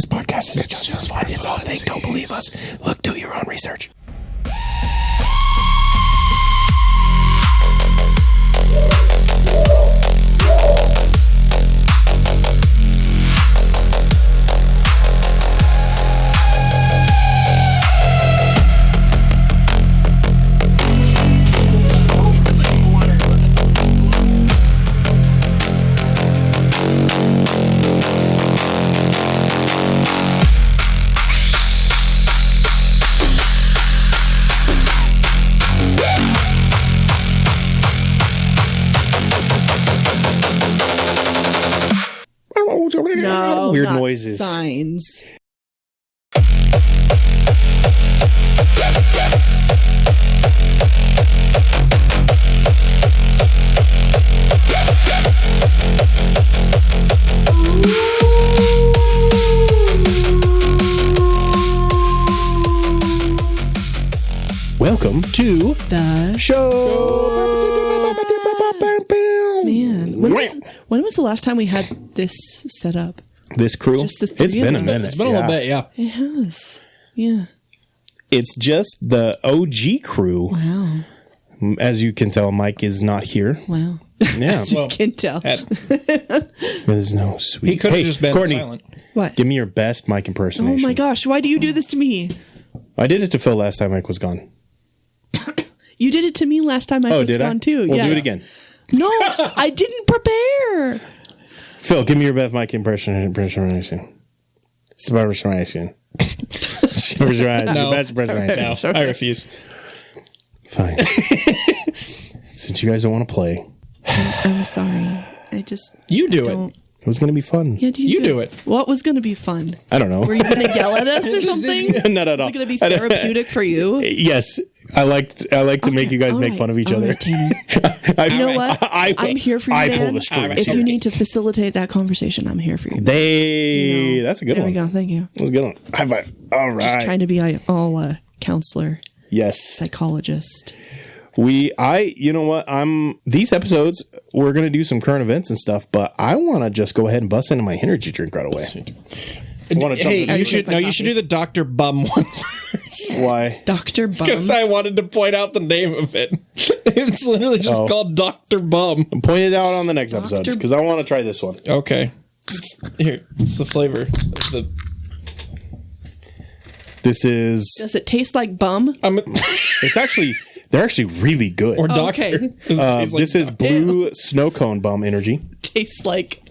This podcast is just for fun. It's all fake. Don't believe us. Look, do your own research. No, weird not noises. Signs. Welcome to The show. Man, when was the last time we had this set up? This crew? Just the three It's been a of us. minute. It's been a little bit, yeah. It has. Yeah. It's just the OG crew. Wow. As you can tell, Mike is not here. Wow. Yeah. You can tell. There's no sweet. He could have just been Courtney, silent. What? give me your best Mike Oh impersonation. my gosh, why do you do this to me? I did it to Phil last time Mike was gone. You did it to me last time I was did gone I? too. We'll yeah. do it again. No, I didn't prepare. Phil, give me your best Mike impersonation. Impersonation. No. Best impersonation. No, I refuse. Fine. Since you guys don't want to play, I'm sorry. I just You do don't. it. it was going to be fun. Yeah, You do it. What was going to be fun? I don't know. Were you going to yell at us or something? No. Is it going to be therapeutic for you? Yes, I like to make you guys All make right. fun of each All other. right, Tanner. You know what? I'm here for you, I pull man. the strings. If you need to facilitate that conversation, I'm here for you. That's a good There one. we go. Thank you. That was a good one. High five. All right. Just trying to be all counselor, Yes. psychologist. You know what? These episodes, we're going to do some current events and stuff, but I want to just go ahead and bust into my energy drink right away. Hey, you should my do the Dr. Bum one Why? Dr. Bum. because I wanted to point out the name of it. It's literally just called Dr. Bum. Point it out on the next episode Dr. because I want to try this one. Okay. It's the flavor. This is. Does it taste like bum? It's actually. They're actually really good. Or doctor. Okay. Does it taste like This is doctor? blue snow cone bum energy. Tastes like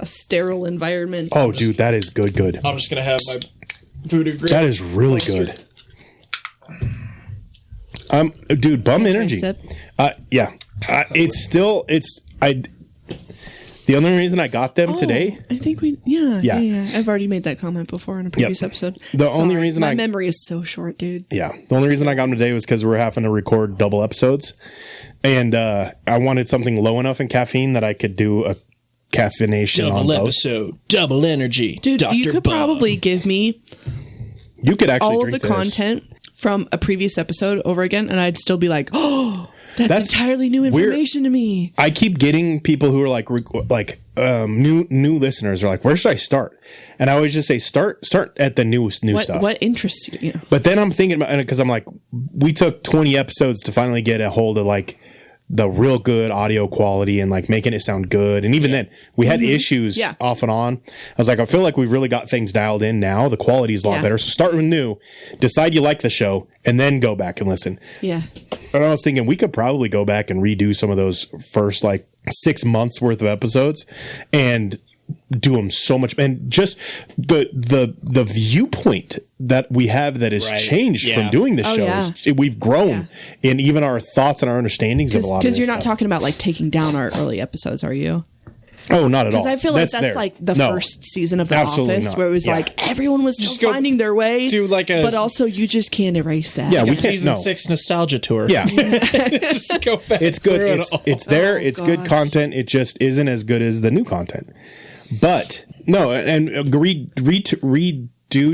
a sterile environment. Oh, dude, that is good. I'm just going to have my voodoo grape. That is really good. Dude, bum energy. Sip. Yeah. The only reason I got them today. I think yeah. I've already made that comment before in a previous episode. The only reason my memory is so short, dude. Yeah. The only reason I got them today was because we're having to record double episodes. And I wanted something low enough in caffeine that I could do a caffeination on Double both. episode. Double energy. Dude, Dr. you could Bum. probably give me You could actually all of the drink this. content from a previous episode over again, and I'd still be like, oh, that's entirely new information to me. I keep getting people who are new listeners are like, where should I start? And I always just say, start at the new stuff. What interests you? Yeah. But then I'm thinking about it because I'm like, we took 20 episodes to finally get a hold of like the real good audio quality and like making it sound good. And even then we had issues off and on. I was like, I feel like we've really got things dialed in now. The quality is a lot better. So start with new, decide you like the show, and then go back and listen. Yeah. And I was thinking we could probably go back and redo some of those first like 6 months worth of episodes and do them so much. And just the viewpoint that we have that has changed from doing the shows. We've grown in even our thoughts and our understandings of a lot of this Because you're not stuff. talking about like taking down our early episodes, are you? Oh, not at all. Because I feel like that's there. like the No. first season of The Absolutely Office, not. where it was like everyone was Just still go finding their way, do like a- but also you just can't erase that. Yeah, we can't. Season No. 6 nostalgia tour. Yeah. Just go back. It's good. through it all. It's there. It's good gosh. content. It just isn't as good as the new content. But no, and redo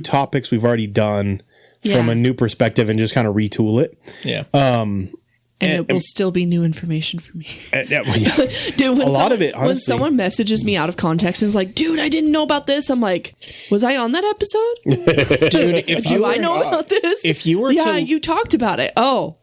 topics we've already done from a new perspective and just kind of retool it. Yeah. And it will still be new information for me. Yeah. Dude, a lot of it, honestly. When someone messages me out of context and is like, dude, I didn't know about this. I'm like, was I on that episode? Dude, Do I know about this? If you were you talked about it. Oh.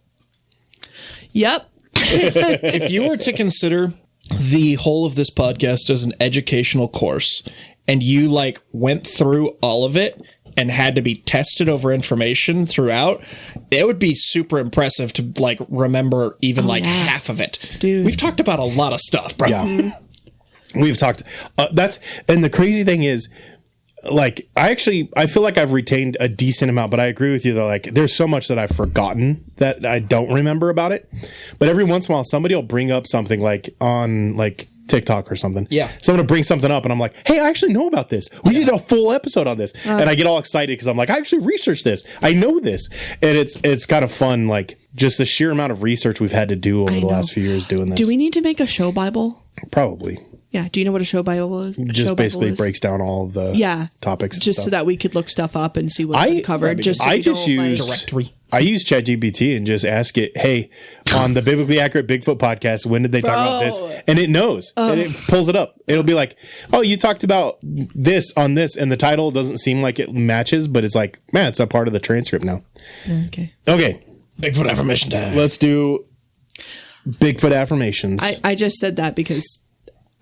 Yep. If you were to consider the whole of this podcast as an educational course and you like went through all of it and had to be tested over information throughout, it would be super impressive to like remember even half of it. Dude. We've talked about a lot of stuff, bro. Yeah. We've talked. And the crazy thing is, like, I feel like I've retained a decent amount, but I agree with you though. Like, there's so much that I've forgotten that I don't remember about it. But every once in a while, somebody will bring up something like on like TikTok or something. Yeah. Someone will bring something up and I'm like, hey, I actually know about this. We did a full episode on this. And I get all excited because I'm like, I actually researched this. I know this. And it's kind of fun, like just the sheer amount of research we've had to do over the last few years doing this. Do we need to make a show Bible? Probably. Yeah. Do you know what a show Bible is? Just basically breaks down all of the topics. Just and so that we could look stuff up and see what's been covered. I just use directory. I use ChatGPT and just ask it, hey, on the Biblically Accurate Bigfoot podcast, when did they talk about this? And it knows. And it pulls it up. It'll be like, oh, you talked about this on this, and the title doesn't seem like it matches, but it's like, man, it's a part of the transcript now. Okay. Bigfoot affirmation time. Let's do Bigfoot affirmations. I just said that because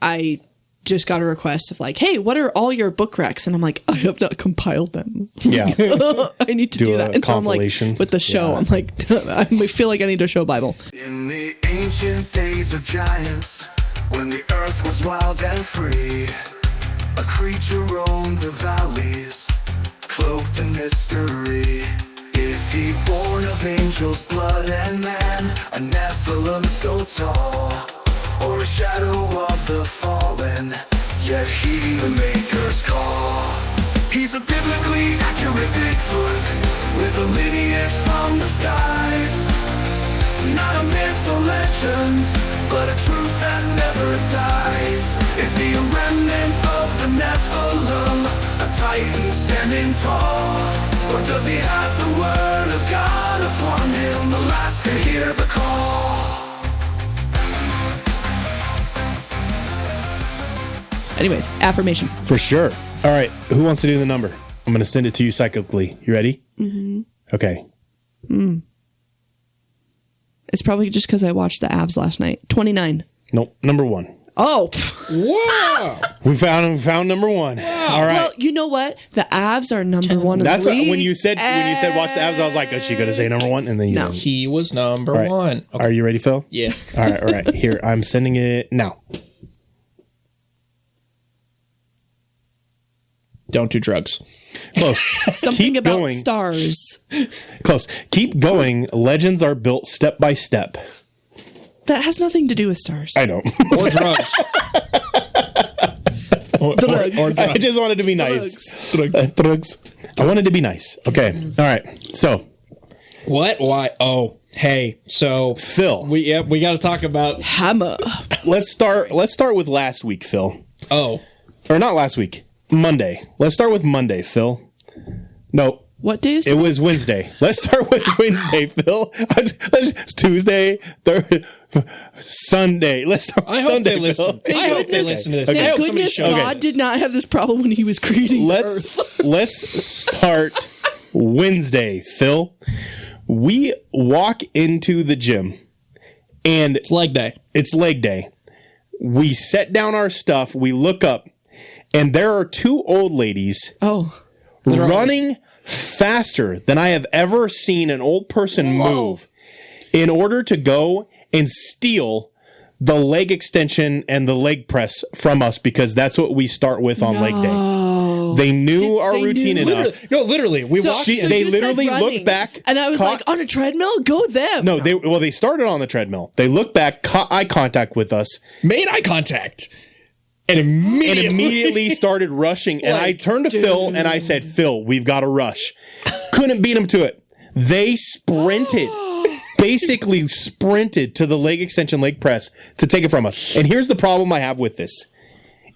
I just got a request of like, hey, what are all your book recs? And I'm like, I have not compiled them. Yeah. I need to do that. And so I'm like, with the show, I'm like, I feel like I need a show Bible. In the ancient days of giants, when the earth was wild and free, a creature roamed the valleys, cloaked in mystery. Is he born of angels' blood and man, a Nephilim so tall, or a shadow of the fallen, yet he the maker's call? He's a biblically accurate Bigfoot, with a lineage from the skies. Not a myth or legend, but a truth that never dies. Is he a remnant of the Nephilim, a titan standing tall? Or does he have the word of God upon him, the last to hear the call? Anyways, affirmation. For sure. All right. Who wants to do the number? I'm going to send it to you cyclically. You ready? Mm-hmm. Okay. It's probably just because I watched the Avs last night. 29. Nope. Number 1. Oh. Wow. We found number 1. Wow. All right. Well, you know what? The Avs are number 1 in That's the league. when you said watch the Avs, I was like, is she going to say number 1? And then you didn't. He was number All right. 1. Okay. Are you ready, Phil? Yeah. All right. Here, I'm sending it now. Don't do drugs. Close. Something Keep about going. stars. Close. Keep going. Legends are built step by step. That has nothing to do with stars. I know. Or drugs. or drugs. I just wanted to be nice. Drugs. I wanted to be nice. Okay. All right. So. What? Why? Oh, hey. So Phil. We got to talk about Hammer. Let's start with last week, Phil. Oh. Or not last week. Monday. Let's start with Monday, Phil. No. What day is it? Was Wednesday. Let's start with Wednesday, Phil. It's Tuesday, Sunday. Let's start with Sunday, Phil. I hope they listen to this. Thank goodness God did not have this problem when he was creating Earth. Let's start Wednesday, Phil. We walk into the gym and it's leg day. We set down our stuff. We look up. And there are 2 old ladies running faster than I have ever seen an old person move in order to go and steal the leg extension and the leg press from us because that's what we start with on leg day. They knew our routine enough. Literally. We walked. They literally looked back. And I was like, on a treadmill? Go them. No, they started on the treadmill. They looked back, caught eye contact with us. Made eye contact. And immediately started rushing. And I turned to Phil and I said, Phil, we've got to rush. Couldn't beat him to it. They sprinted, basically sprinted to the leg extension leg press to take it from us. And here's the problem I have with this.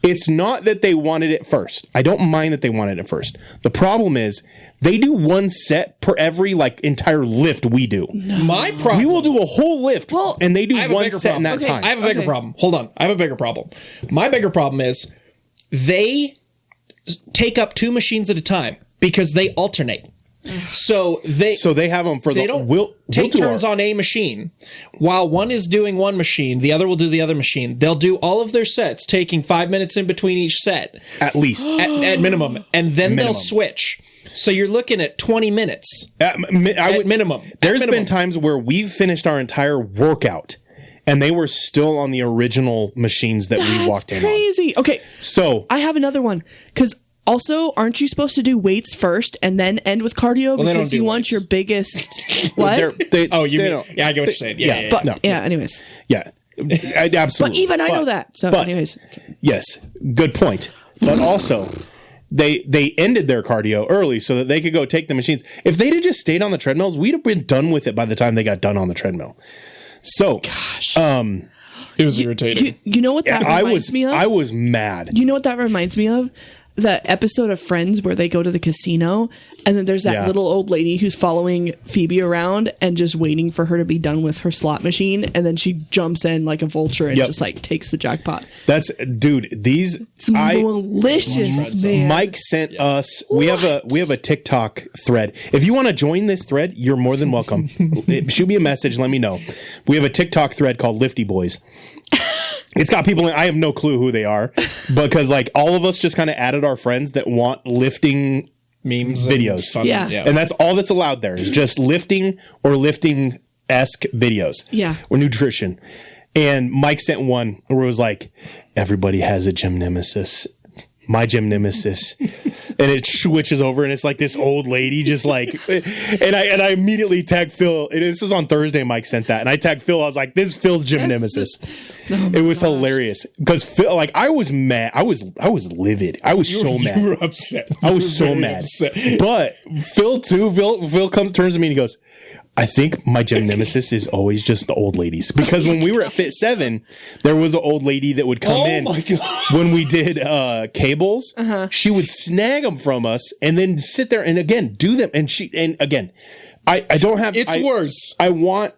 It's not that they wanted it first. I don't mind that they wanted it first. The problem is they do one set per every like entire lift we do. My problem. We will do a whole lift, and they do one set in that time. I have a bigger problem. Hold on. I have a bigger problem. My bigger problem is they take up 2 machines at a time because they alternate. So they have them for they the. Don't take turns on a machine. While one is doing one machine, the other will do the other machine. They'll do all of their sets, taking 5 minutes in between each set, at least at minimum, and then they'll switch. So you're looking at 20 minutes at minimum. There's been times where we've finished our entire workout, and they were still on the original machines that we walked in on. That's crazy. Okay, so I have another one because. Also, aren't you supposed to do weights first and then end with cardio because you want your biggest what? You mean, yeah, I get what you're saying. Yeah. Anyways. Yeah. Absolutely. But even I know that. So anyways. Yes. Good point. But also they ended their cardio early so that they could go take the machines. If they'd have just stayed on the treadmills, we'd have been done with it by the time they got done on the treadmill. So gosh. It was irritating. You know what that reminds me of? I was mad. You know what that reminds me of? The episode of Friends where they go to the casino and then there's that little old lady who's following Phoebe around and just waiting for her to be done with her slot machine, and then she jumps in like a vulture and just like takes the jackpot. That's these it's malicious, man. Mike sent us we have a TikTok thread. If you want to join this thread, you're more than welcome. Shoot me a message, let me know. We have a TikTok thread called Lifty Boys. It's got people in. I have no clue who they are because like all of us just kind of added our friends that want lifting memes videos. Yeah. And that's all that's allowed there is just lifting or lifting-esque videos. Yeah. Or nutrition. And Mike sent one where it was like, everybody has a gym nemesis. My gym nemesis. And it switches over and it's like this old lady just like, and I immediately tagged Phil. And this was on Thursday. Mike sent that. And I tagged Phil. I was like, this is Phil's gym nemesis. It was hilarious because Phil, like I was mad. I was livid. I was so mad. You were upset. I was so mad. Upset. But Phil too, Phil turns to me and he goes, I think my gym nemesis is always just the old ladies. Because when we were at Fit 7, there was an old lady that would come in when we did cables. She would snag them from us and then sit there and again do them. And again, I don't have. It's worse. I want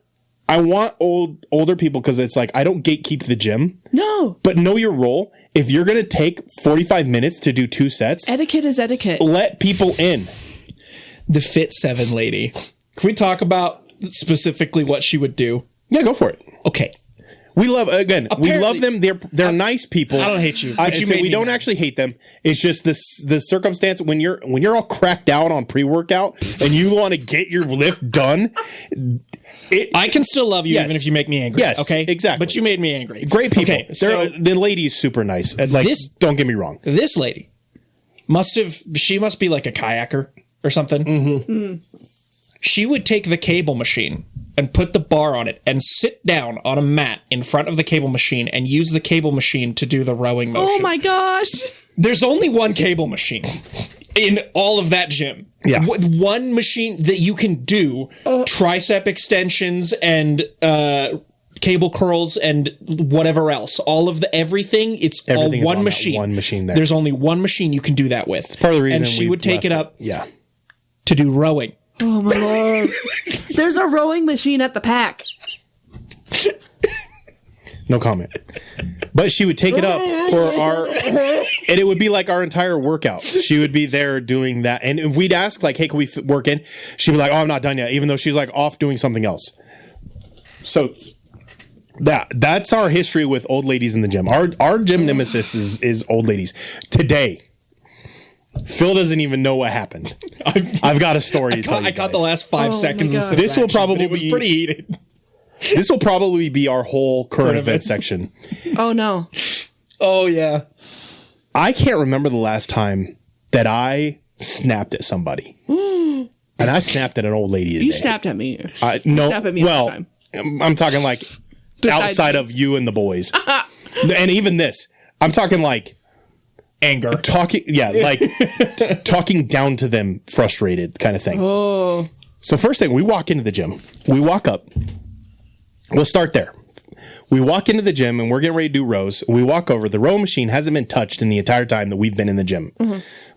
older people because it's like I don't gatekeep the gym. No, but know your role. If you're gonna take 45 minutes to do 2 sets, etiquette is etiquette. Let people in. The Fit 7 lady. Can we talk about specifically what she would do? Yeah, go for it. Okay. We love them. They're nice people. I don't hate you. But we don't actually hate them. It's just the circumstance when you're all cracked out on pre-workout and you want to get your lift done. I can still love you even if you make me angry. Yes, okay, exactly. But you made me angry. Great people. Okay, so the lady's super nice. And don't get me wrong. This lady must be like a kayaker or something. Mm-hmm. She would take the cable machine and put the bar on it and sit down on a mat in front of the cable machine and use the cable machine to do the rowing motion. Oh my gosh. There's only one cable machine in all of that gym. Yeah. One machine that you can do tricep extensions and cable curls and whatever else. All of everything. It's everything all one machine. One machine there. There's only one machine you can do that with. It's part of the reason and she would take it up to do rowing. Oh my lord. There's a rowing machine at the pack. No comment. But she would take it up for and it would be like our entire workout. She would be there doing that. And if we'd ask like, hey, can we work in? She'd be like, oh, I'm not done yet. Even though she's like off doing something else. So that's our history with old ladies in the gym. Our gym nemesis is old ladies. Today, Phil doesn't even know what happened. I've got a story to tell you. I caught the last 5 seconds. Of this will probably it was pretty heated. This will probably be our whole current event section. Oh no. Oh yeah. I can't remember the last time that I snapped at somebody. And I snapped at an old lady today. You snapped at me. No. Snap at me all the time. I'm talking like outside of you and the boys. And even this. I'm talking like anger. Talking down to them, frustrated kind of thing. Oh. So first thing, we walk into the gym. We walk up. We'll start there. We walk into the gym and we're getting ready to do rows. We walk over. The row machine hasn't been touched in the entire time that we've been in the gym.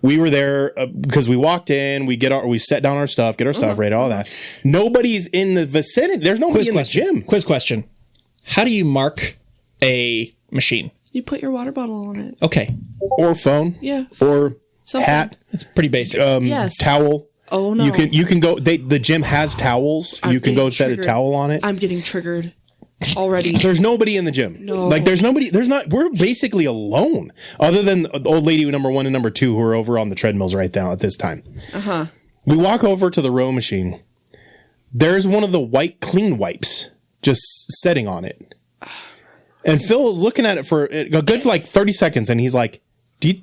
We were there because we walked in, we set down our stuff, get our stuff ready, all that. Nobody's in the vicinity. There's nobody in the gym. Quiz question. How do you mark a machine? You put your water bottle on it. Okay. Or phone. Yeah. Or Something. hat. It's pretty basic. Yes. Towel. Oh, no. You can go. The gym has towels. You can go set a towel on it. I'm getting triggered already. There's nobody in the gym. No. Like there's nobody. There's not. We're basically alone, other than the old lady number 1 and number 2 who are over on the treadmills right now at this time. We walk over to the row machine. There's one of the white clean wipes just sitting on it. And Phil is looking at it for a good 30 seconds, and he's like, "Do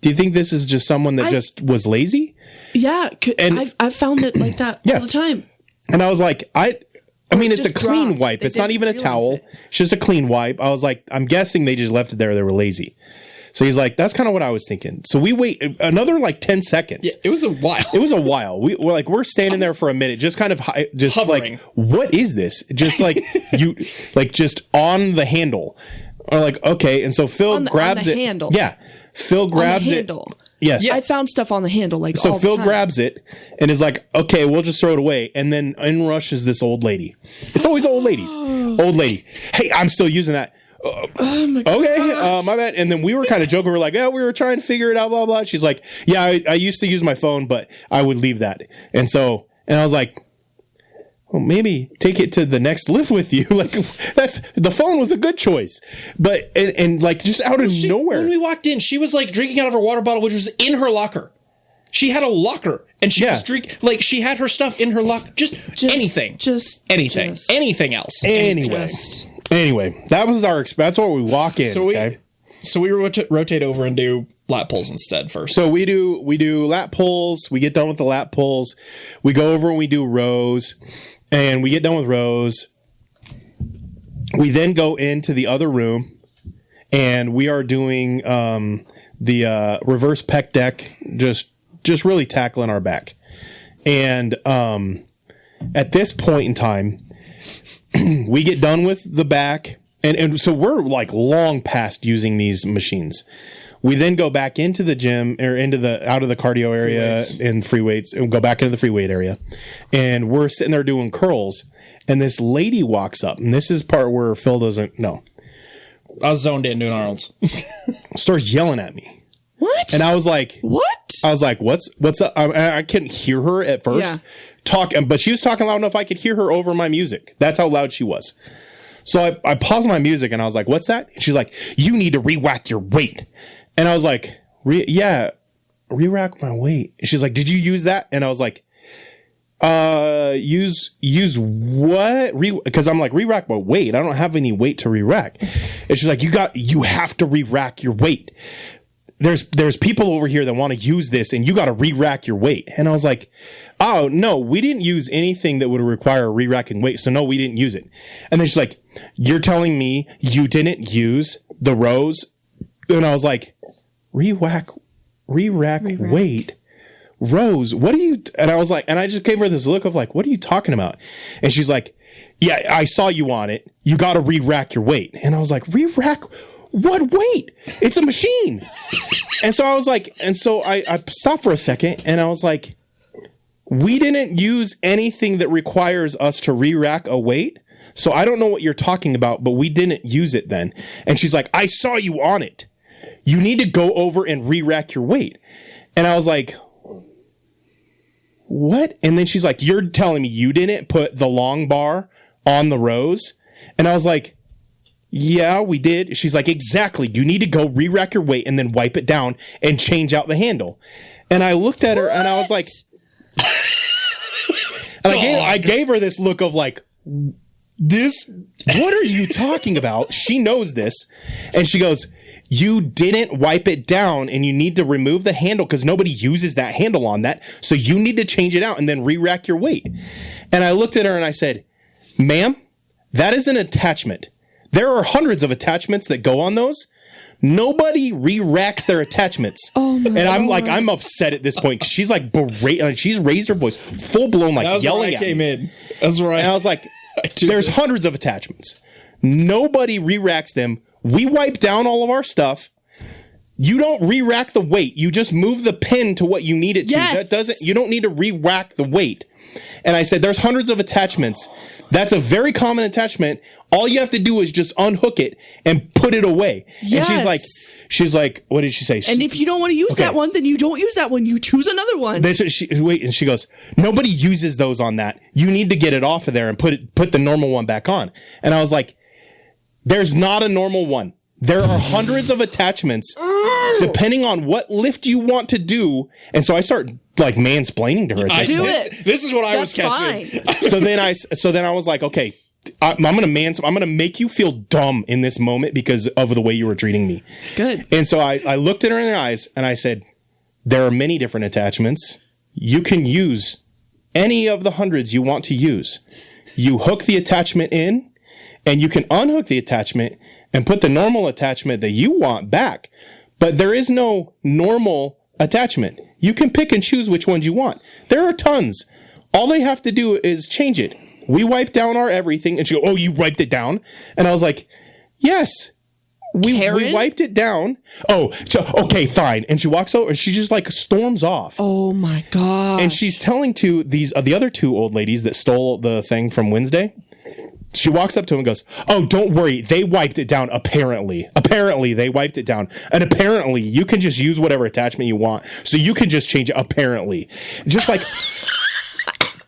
you think this is just someone that just was lazy?" Yeah, And I've found it like that all the time. And I was like, I mean, it's a just clean dropped. wipe. They It's not didn't even a realize towel. it. It's just a clean wipe. I was like, I'm guessing they just left it there. They were lazy. So he's like, that's kind of what I was thinking. So we wait another 10 seconds. Yeah, it was a while. It was a while. We're standing there for a minute, just kind of Hovering. like, what is this? Just like just on the handle, or like, okay. And so Phil grabs on it. the handle. Yeah, Phil grabs on the it. handle. Yes. I found stuff on the handle So all the Phil time. grabs it and is like, okay, we'll just throw it away. And then in rushes this old lady. It's always old ladies. Old lady. Hey, I'm still using that. Oh my God. Okay, my bad. And then we were kind of joking. We're like, yeah, we were trying to figure it out, blah, blah. She's like, yeah, I used to use my phone, but I would leave that. And I was like, well, maybe take it to the next lift with you. Like the phone was a good choice, but and just out of nowhere. When we walked in, she was drinking out of her water bottle, which was in her locker. She had a locker, and she was drinking. She had her stuff in her locker. Just anything, anything else. Anyway, that was that's what we walk in. So we rotate over and do lat pulls instead first. So we do lat pulls. We get done with the lat pulls. We go over and we do rows, and we get done with rows. We then go into the other room, and we are doing the reverse pec deck, just really tackling our back. And at this point in time, we get done with the back. And so we're long past using these machines. We then go back into the gym or out of the cardio area and free weights, and go back into the free weight area. And we're sitting there doing curls, and this lady walks up, and this is part where Phil doesn't know. I was zoned in doing Arnold's. Starts yelling at me. What? And I was like, what? I was like, what's up? I couldn't hear her at first but she was talking loud enough I could hear her over my music. That's how loud she was. So I paused my music and I was like, what's that? And she's like, you need to re-whack your weight. And I was like, re-rack my weight. And she's like, did you use that? And I was like, use what? Because I'm like, re-rack my weight. I don't have any weight to re-rack. And she's like, you have to re-rack your weight. There's people over here that want to use this, and you got to re-rack your weight. And I was like, oh, no, we didn't use anything that would require re-racking weight. So no, we didn't use it. And then she's like, you're telling me you didn't use the rows? And I was like, re-rack weight? Rows? What are you? And I was like, and I just gave her this look of like, what are you talking about? And she's like, yeah, I saw you on it. You got to re-rack your weight. And I was like, re-rack what weight? It's a machine. And so I was like, I stopped for a second and I was like, we didn't use anything that requires us to re-rack a weight. So I don't know what you're talking about, but we didn't use it then. And she's like, I saw you on it. You need to go over and re-rack your weight. And I was like, what? And then she's like, you're telling me you didn't put the long bar on the rows? And I was like, yeah, we did. She's like, exactly. You need to go re-rack your weight and then wipe it down and change out the handle. And I looked at her and I was like, and I gave her this look of like, what are you talking about? She knows this. And she goes, you didn't wipe it down and you need to remove the handle because nobody uses that handle on that. So you need to change it out and then re-rack your weight. And I looked at her and I said, ma'am, that is an attachment. There are hundreds of attachments that go on those. Nobody re-racks their attachments. Oh my and I'm like, I'm upset at this point because she's like she's raised her voice, full blown, like yelling at me. That was where I came in. That's right. And I was like, there's hundreds of attachments. Nobody re-racks them. We wipe down all of our stuff. You don't re-rack the weight. You just move the pin to what you need it to. Yes. You don't need to re-rack the weight. And I said, there's hundreds of attachments. That's a very common attachment. All you have to do is just unhook it and put it away. Yes. And she's like, what did she say? And if you don't want to use that one, then you don't use that one. You choose another one. And she goes, nobody uses those on that. You need to get it off of there and put the normal one back on. And I was like, there's not a normal one. There are hundreds of attachments depending on what lift you want to do. And so I start like mansplaining to her. This is what I was catching. Fine. So then I was like, okay, I'm gonna make you feel dumb in this moment because of the way you were treating me. Good. And so I looked at her in the eyes and I said, there are many different attachments. You can use any of the hundreds you want to use. You hook the attachment in and you can unhook the attachment and put the normal attachment that you want back. But there is no normal attachment. You can pick and choose which ones you want. There are tons. All they have to do is change it. We wipe down our everything. And she goes, oh, you wiped it down? And I was like, yes. We wiped it down. Oh, okay, fine. And she walks over and she just like storms off. Oh my God. And she's telling to these the other two old ladies that stole the thing from Wednesday. She walks up to him and goes, oh, don't worry. They wiped it down, apparently. Apparently, they wiped it down. And apparently, you can just use whatever attachment you want. So you can just change it, apparently. Just like...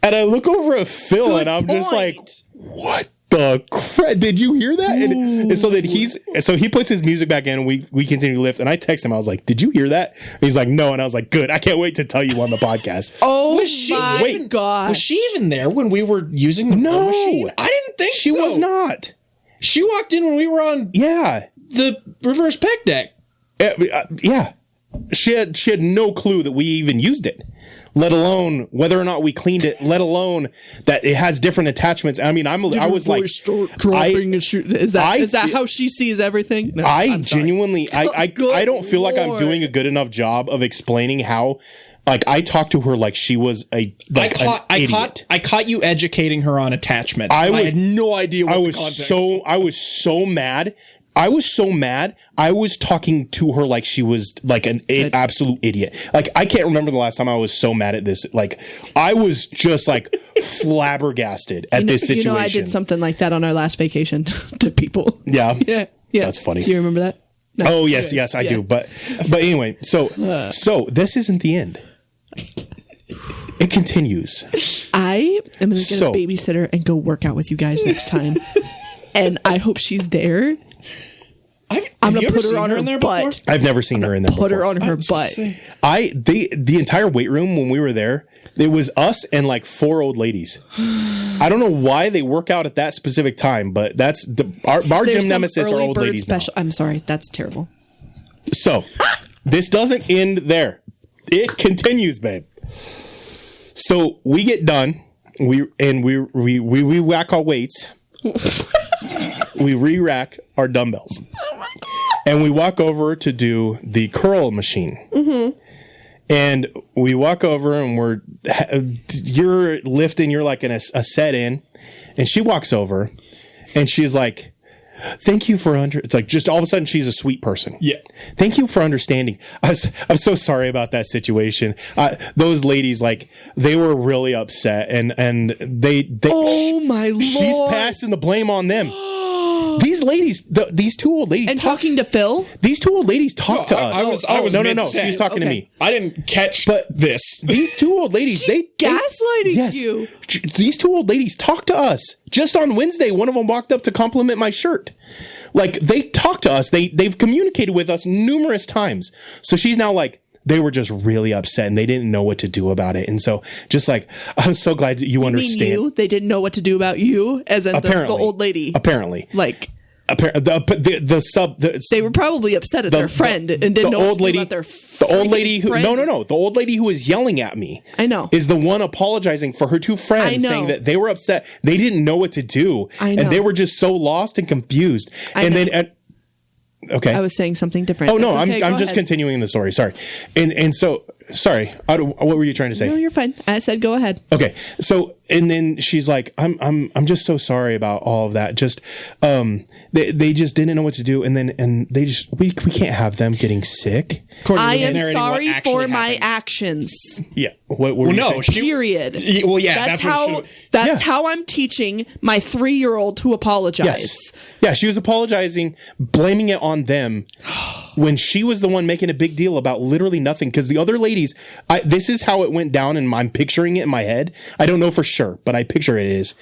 And I look over at Phil and I'm just like, what the crap? Did you hear that? And so that he puts his music back in and we continue to lift. And I text him. I was like, did you hear that? And he's like, no. And I was like, good. I can't wait to tell you on the podcast. Oh, my God. Was she even there when we were using the machine? I didn't think she was not. She walked in when we were on the reverse pec deck. Yeah. She had no clue that we even used it, let alone whether or not we cleaned it, let alone that it has different attachments. I mean, I was like, dropping is that how she sees everything? No, I genuinely, I don't feel like I'm doing a good enough job of explaining how. Like I talked to her like she was an idiot. I caught you educating her on attachment. I had no idea what the context was. I was so mad. I was so mad. I was talking to her like she was like an absolute idiot. Like I can't remember the last time I was so mad at this. Like I was just like flabbergasted at this situation. I did something like that on our last vacation to people. Yeah. Yeah. That's funny. Do you remember that? No. Oh yes, I do. But anyway, so this isn't the end. It continues. I am going to get a babysitter and go work out with you guys next time. And I hope she's there. I'm going to put her on her butt. I've never seen her in there before. Put her on her butt. The entire weight room when we were there, it was us and like 4 old ladies. I don't know why they work out at that specific time, but that's our gym nemesis are old ladies special. I'm sorry. That's terrible. So this doesn't end there. It continues, babe. So we get done. We whack our weights. We re-rack our dumbbells. And we walk over to do the curl machine. Mm-hmm. And we walk over and you're lifting, you're like in a set in. And she walks over and she's like, thank you for it's like just all of a sudden she's a sweet person. Yeah. Thank you for understanding. I'm so sorry about that situation. Those ladies, like they were really upset and they oh my Lord. She's passing the blame on them. These ladies, these 2 old ladies, and talking to Phil. These 2 old ladies talk to us. I was no. She's talking to me. I didn't catch this. These 2 old ladies, they gaslighting you. These 2 old ladies talk to us. Just on Wednesday, one of them walked up to compliment my shirt. Like they talk to us. They've communicated with us numerous times. So she's now like, they were just really upset and they didn't know what to do about it. And so just like, I'm so glad that you understand. They didn't know what to do about you as in the old lady. Apparently. Like. They were probably upset at their friend and didn't know what to do about their the old lady who friend. No. The old lady who was yelling at me. I know. Is the one apologizing for her 2 friends saying that they were upset. They didn't know what to do. I know. And they were just so lost and confused. Okay. I was saying something different. Oh no, I'm just continuing the story. Sorry. And so sorry. What were you trying to say? No, you're fine. I said go ahead. Okay. So, and then she's like, I'm just so sorry about all of that. Just, they just didn't know what to do. And they just, we can't have them getting sick. I am sorry for my actions. Yeah. What were you saying? Period. Well, yeah, that's how I'm teaching my 3-year-old to apologize. Yes. Yeah, she was apologizing, blaming it on them when she was the one making a big deal about literally nothing. Because the other ladies, this is how it went down, and I'm picturing it in my head. I don't know for sure, but I picture it is.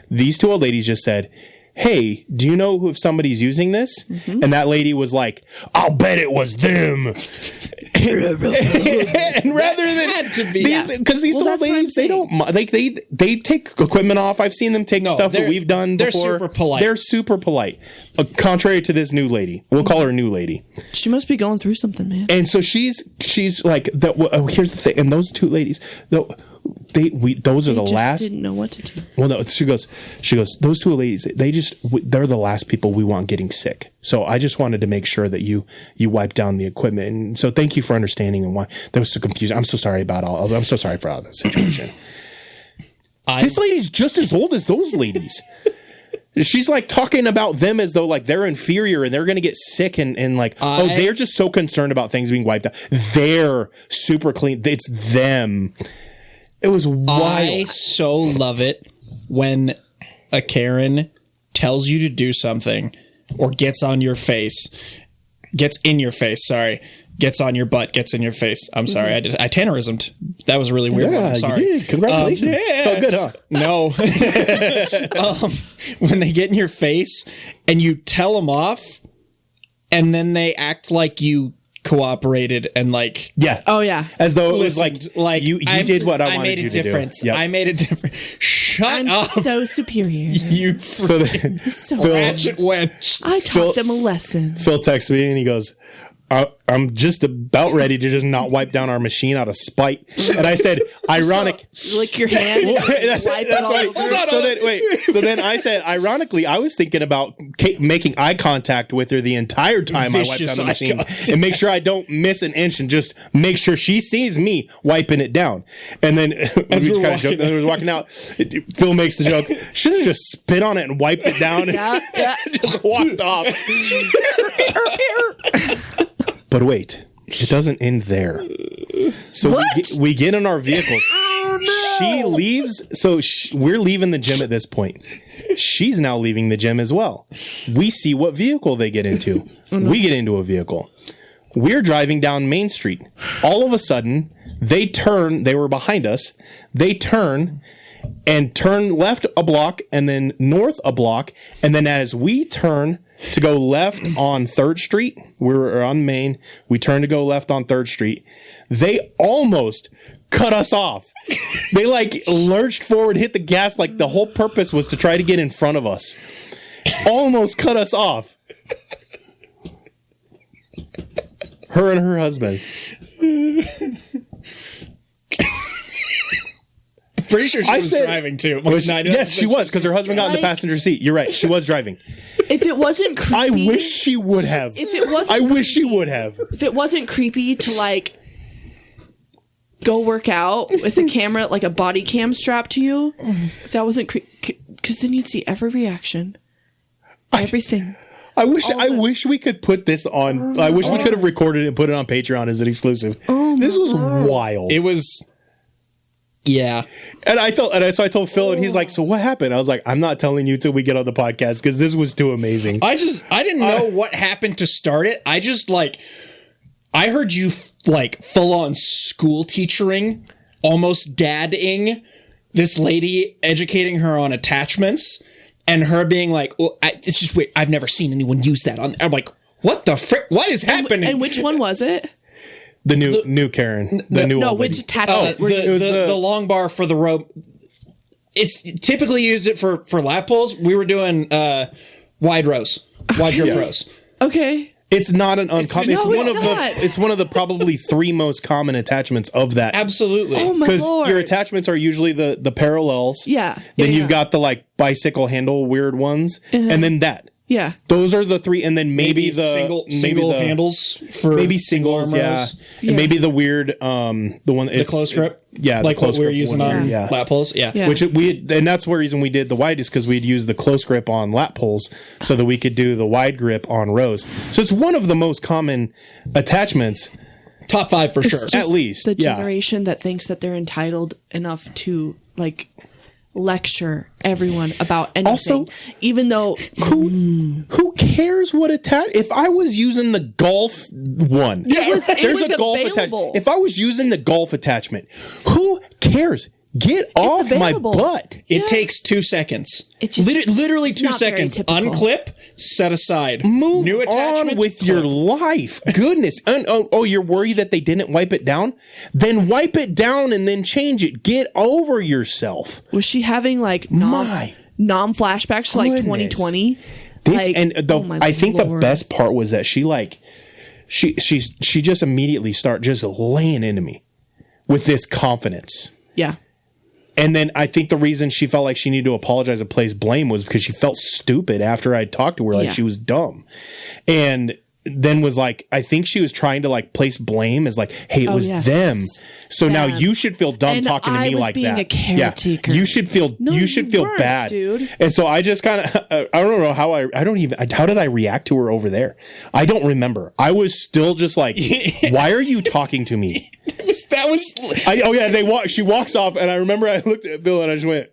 These 2 old ladies just said, hey, do you know if somebody's using this? Mm-hmm. And that lady was like, I'll bet it was them. And rather than these, because these 2 old ladies, they don't, they take equipment off. I've seen them take stuff that we've done before. They're super polite. They're super polite. Contrary to this new lady. We'll call her a new lady. She must be going through something, man. And so she's like, here's the thing. And those 2 ladies, those are the last. Didn't know what to do. Well, no, she goes. Those 2 ladies, they're the last people we want getting sick. So I just wanted to make sure that you wipe down the equipment. And so thank you for understanding and why that was so confusing. I'm so sorry I'm so sorry for all that situation. This lady's just as old as those ladies. She's like talking about them as though like they're inferior and they're going to get sick and like, they're just so concerned about things being wiped out. They're super clean. It's them. It was wild. I so love it when a Karen tells you to do something or gets in your face, gets on your butt, gets in your face. I'm sorry. I tannerismed. That was really weird. Yeah, I'm sorry. You did. Congratulations. Felt good, huh? No. When they get in your face and you tell them off and then they act like you cooperated and like as though it was like you did what I wanted you to do. I made a difference. Shut up. So superior. You so ratchet wench. I taught them a lesson. Phil texts me and he goes, I'm just about ready to just not wipe down our machine out of spite. And I said, ironic. Lick your hand. That's right. So then I said, ironically, I was thinking about making eye contact with her the entire time I wiped down the machine and make sure I don't miss an inch and just make sure she sees me wiping it down. And then we just kind of joked. As we were walking out, Phil makes the joke, should have just spit on it and wiped it down and just walked off. But wait, it doesn't end there. So we get in our vehicles. She leaves. So we're leaving the gym at this point. She's now leaving the gym as well. We see what vehicle they get into. We get into a vehicle. We're driving down Main Street. All of a sudden, they turn. They were behind us. They turn and turn left a block and then north a block. And then as we turn to go left on 3rd Street, we're on Main, we turn to go left on 3rd Street, they almost cut us off. They like lurched forward, hit the gas, like the whole purpose was to try to get in front of us. Almost cut us off. Her and her husband. Pretty sure she was driving too. Yes, she was, because her husband got in the passenger seat. You're right. She was driving. If it wasn't creepy, I wish she would have. If it wasn't, I wish she would have. If it wasn't creepy to like go work out with a camera, like a body cam strapped to you, if that wasn't creepy, because then you'd see every reaction, everything. I wish we could put this on. I wish we could have recorded it and put it on Patreon as an exclusive. This was wild. It was. Yeah. And I told Phil, and he's like, so what happened? I was like, I'm not telling you till we get on the podcast because this was too amazing. I didn't know what happened to start it. I heard you like full on school teachering, almost dadding this lady, educating her on attachments, and her being like, well, it's just weird. I've never seen anyone use that on. I'm like, what the frick? What is happening? And which one was it? The new Karen. Which attachment? The long bar for the rope. It's typically used it for lap pulls. We were doing wide rows. Wide grip rows. Okay. It's not an uncommon. It's one of the probably 3 most common attachments of that. Absolutely. Oh my Because Lord. your attachments are usually the parallels. Yeah. Then you've got the like bicycle handle weird ones, and then that. Yeah. Those are the three, and then maybe the single handles for maybe singles, yeah. And maybe the weird the one The close grip, like what we were using on lap pulls, Yeah. Which and that's the reason we did the wide is because we'd use the close grip on lap pulls so that we could do the wide grip on rows. So it's one of the most common attachments. Top 5 for sure. At least, the generation that thinks that they're entitled enough to like lecture everyone about anything, Also, even though who cares what if I was using the golf one, it there's was a golf available. attachment. If I was using the golf attachment, who cares? Get off my available. butt. It takes 2 seconds. It just- literally it's 2 not very seconds. typical. Unclip, set aside. Move New on attachment with clip. your life. Goodness. Oh, you're worried that they didn't wipe it down? Then wipe it down and then change it. Get over yourself. was she having like My nom flashbacks to like goodness. 2020? This Like, and oh my I think the Lord. best part was that she just immediately start just laying into me with this confidence. Yeah. And then I think the reason she felt like she needed to apologize and place blame was because she felt stupid after I talked to her, like she was dumb. And then was like, I think she was trying to like place blame as like, hey, it was yes. them. So now Them. you should feel dumb And talking to I me was like being that. a caretaker. You should feel you feel weren't, bad, dude. And so I just kind of I don't know how how did I react to her over there? I don't remember. I was still just like, why are you talking to me? She walks off, and I remember I looked at Bill and I just went,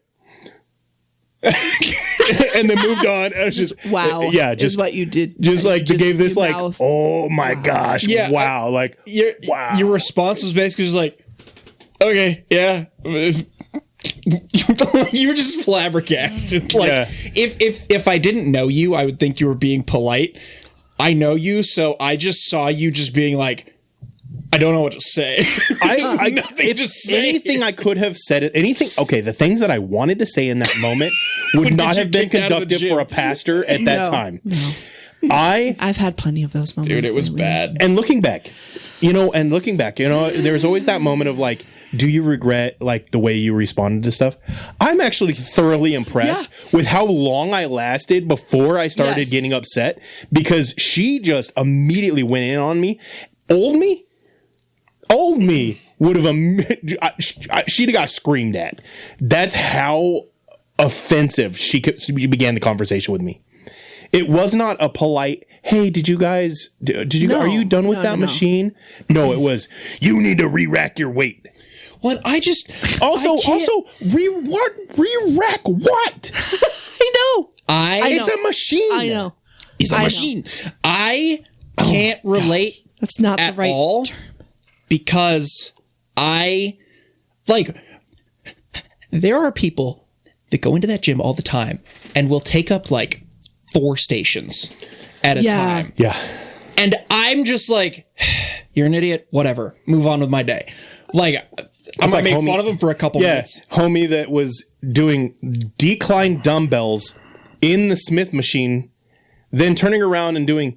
and then moved on. I was just wow. just what you did. Just And like you just- gave this your like, mouth. oh my gosh, Yeah, wow, like wow. Your response was basically just like, okay, yeah. You were just flabbergasted. Like, Yeah. if I didn't know you, I would think you were being polite. I know you, so I just saw you just being like, I don't know what to say. Anything I could have said, okay, the things that I wanted to say in that moment would not you have been kicked out of the conductive gym? for a pastor at that No, time. no. I've had plenty of those moments. Dude, it was lately. bad. and looking back, there's always that moment of like, do you regret like the way you responded to stuff? I'm actually thoroughly impressed with how long I lasted before I started getting upset, because she just immediately went in on me. Old me would have she'd have got screamed at. That's how offensive she began the conversation with me. It was not a polite, hey, did you guys are you done with that machine? No, it was, you need to re-rack your weight. What re-rack what? I know. It's a machine. I know. It's a machine. I can't relate. That's not at the right all term. Because there are people that go into that gym all the time and will take up like 4 stations at a time. Yeah. And I'm just like, you're an idiot, whatever. Move on with my day. Like, I might make fun of him for a couple minutes. Homie that was doing decline dumbbells in the Smith machine, then turning around and doing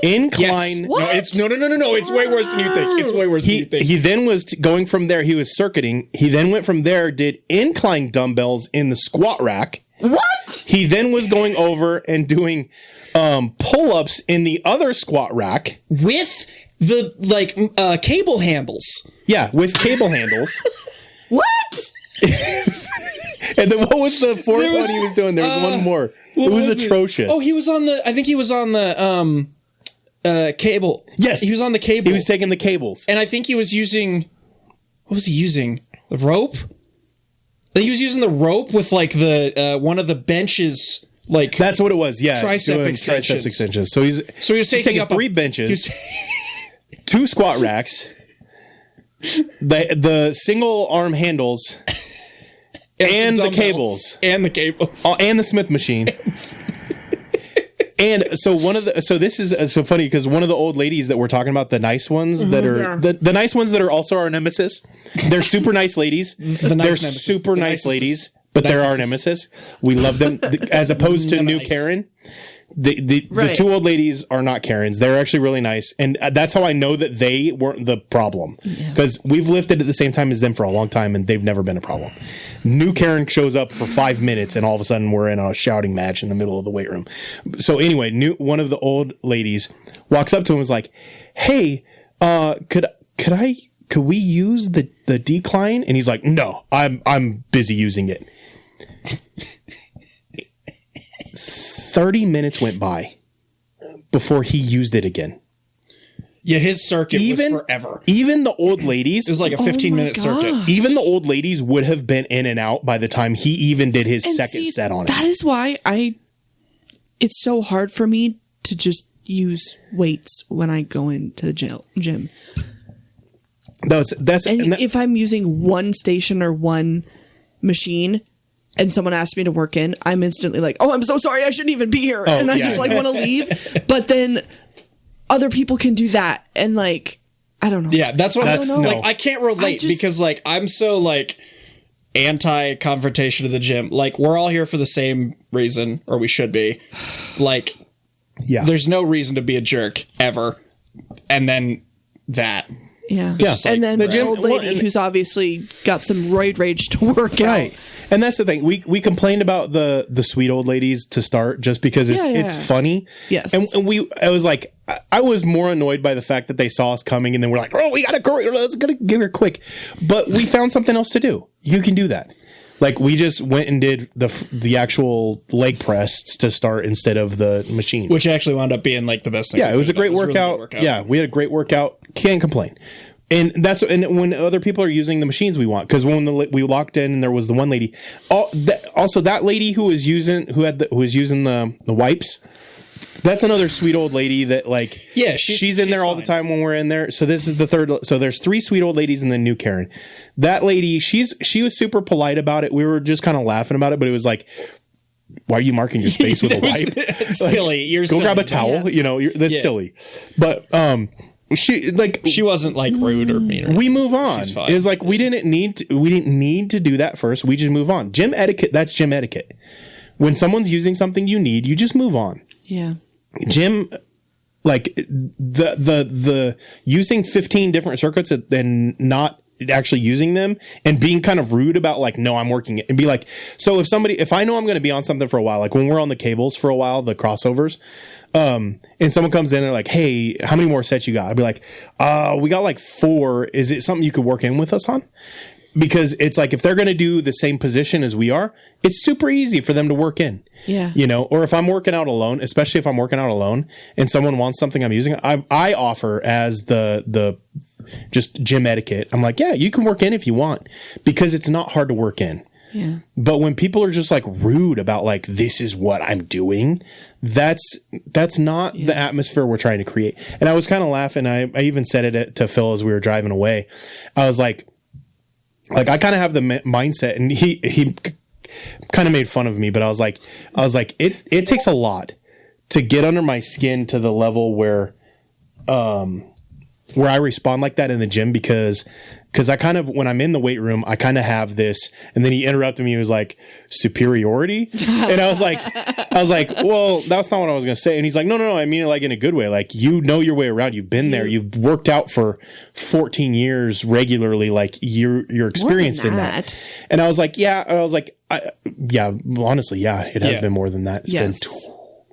incline. Yes. What? No. It's way worse than you think. It's way worse than you think. He then was going from there. He was circuiting. He then went from there, did incline dumbbells in the squat rack. What? He then was going over and doing pull-ups in the other squat rack with the cable handles. Yeah, with cable handles. What? And then what was the fourth one he was doing? There was one more. It was atrocious. Oh, he was on the. I think he was on the cable. Yes, he was on the cable. He was taking the cables, and I think he was using. What was he using? The rope. He was using the rope with like the one of the benches. Like that's what it was. Yeah, tricep extensions. So he was taking 3 benches, 2 squat racks, the single arm handles. And the cables. And the cables. And the Smith machine. And so this is so funny because one of the old ladies that we're talking about, the nice ones that are the nice ones that are also our nemesis. They're super nice ladies. They're super nice ladies, but they're our nemesis. We love them as opposed to new Karen. The Right. two old ladies are not Karens. They're actually really nice. And that's how I know that they weren't the problem. Because we've lifted at the same time as them for a long time, and they've never been a problem. New Karen shows up for 5 minutes, and all of a sudden we're in a shouting match in the middle of the weight room. So anyway, one of the old ladies walks up to him and was like, hey, could we use the decline? And he's like, no, I'm busy using it. 30 minutes went by before he used it again. Yeah, his circuit was forever. Even the old ladies, It was like a 15-minute circuit. even the old ladies would have been in and out by the time he even did his second set on it. That is why it's so hard for me to just use weights when I go into the gym. If I'm using one station or one machine and someone asks me to work in, I'm instantly like, oh, I'm so sorry, I shouldn't even be here. And I just want to leave. But then other people can do that. And I don't know. Yeah, that's what I don't know. I can't relate because I'm so anti-confrontation of the gym. We're all here for the same reason, or we should be. There's no reason to be a jerk ever. And then that. Yeah. And then the old lady who's obviously got some roid rage to work out. Right. And that's the thing. We complained about the sweet old ladies to start just because it's funny. Yes. And I was like, I was more annoyed by the fact that they saw us coming and then we're like, oh, we got to go. Let's give her quick. But we found something else to do. You can do that. We just went and did the actual leg press to start instead of the machine. Which actually wound up being the best thing. Yeah, it was a great workout. Really yeah, we had a great workout. Can't complain. And when other people are using the machines we want, because when we locked in and there was the one lady, also that lady who was using the wipes, that's another sweet old lady that she's in there all the time when we're in there. So this is the third. So there's 3 sweet old ladies and then new Karen. That lady, she was super polite about it. We were just kind of laughing about it, but it was like, why are you marking your space with a wipe? It's silly. You're go silly. Grab a towel. Yes. That's silly. But she wasn't rude or mean. We move on. It's we didn't need to do that first. We just move on. Gym etiquette. That's gym etiquette. When someone's using something you need, you just move on. Yeah. Gym, the using 15 different circuits and not actually using them and being kind of rude about no, I'm working it, and be so if I know I'm going to be on something for a while, when we're on the cables for a while, the crossovers, and someone comes in and they're like, hey, how many more sets you got? I'd be like, we got 4. Is it something you could work in with us on? Because it's if they're going to do the same position as we are, it's super easy for them to work in. Yeah. Or if I'm working out alone, especially if I'm working out alone and someone wants something I'm using, I offer as the just gym etiquette. I'm like, yeah, you can work in if you want, because it's not hard to work in. Yeah. But when people are just rude about this is what I'm doing, that's not the atmosphere we're trying to create. And I was kind of laughing. I even said it to Phil as we were driving away. I was like I kind of have the mindset, and he kind of made fun of me, but I was like, it takes a lot to get under my skin to the level where I respond like that in the gym, because I kind of, when I'm in the weight room, I kind of have this, and then he interrupted me. He was like, superiority. And I was like, well, that's not what I was going to say. And he's like, no, I mean it in a good way. You know your way around. You've been there. You've worked out for 14 years regularly. You're experienced in that. And I was like, yeah. And I was like, honestly, yeah, it has been more than that. It's been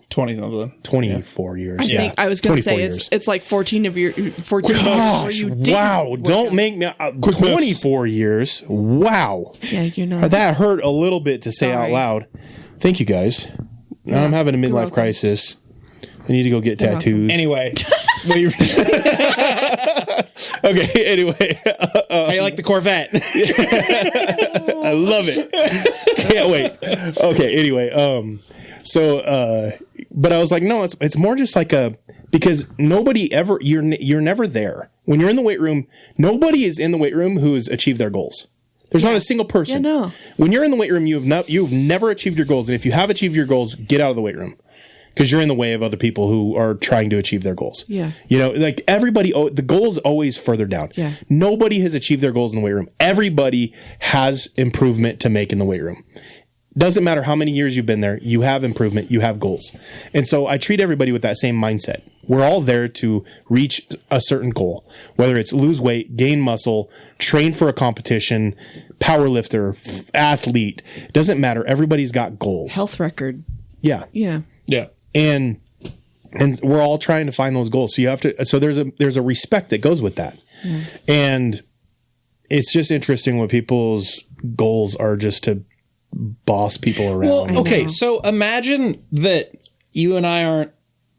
24 years. I think I was going to say it's 14 of your 14 Gosh, years. Wow. Don't make me 24 years. Wow. Yeah, you're not. That hurt a little bit to say out loud. Thank you guys. Now I'm having a midlife crisis. I need to go get tattoos. Anyway. Okay, anyway. How you like the Corvette? I love it. Can't wait. Okay, anyway. But I was like, no, it's more just because nobody ever, you're never there. When you're in the weight room, nobody is in the weight room who has achieved their goals. There's not a single person. Yeah, no. When you're in the weight room, you've never achieved your goals. And if you have achieved your goals, get out of the weight room, because you're in the way of other people who are trying to achieve their goals. Yeah. Everybody, the goal is always further down. Yeah. Nobody has achieved their goals in the weight room. Everybody has improvement to make in the weight room. Doesn't matter how many years you've been there, you have improvement, you have goals. And so I treat everybody with that same mindset. We're all there to reach a certain goal, whether it's lose weight, gain muscle, train for a competition, power lifter, athlete. Doesn't matter. Everybody's got goals. Health record. Yeah. Yeah. Yeah. And we're all trying to find those goals. So you have to, so there's a respect that goes with that. And it's just interesting when people's goals are just to boss people around. Well, okay, so imagine that you and I aren't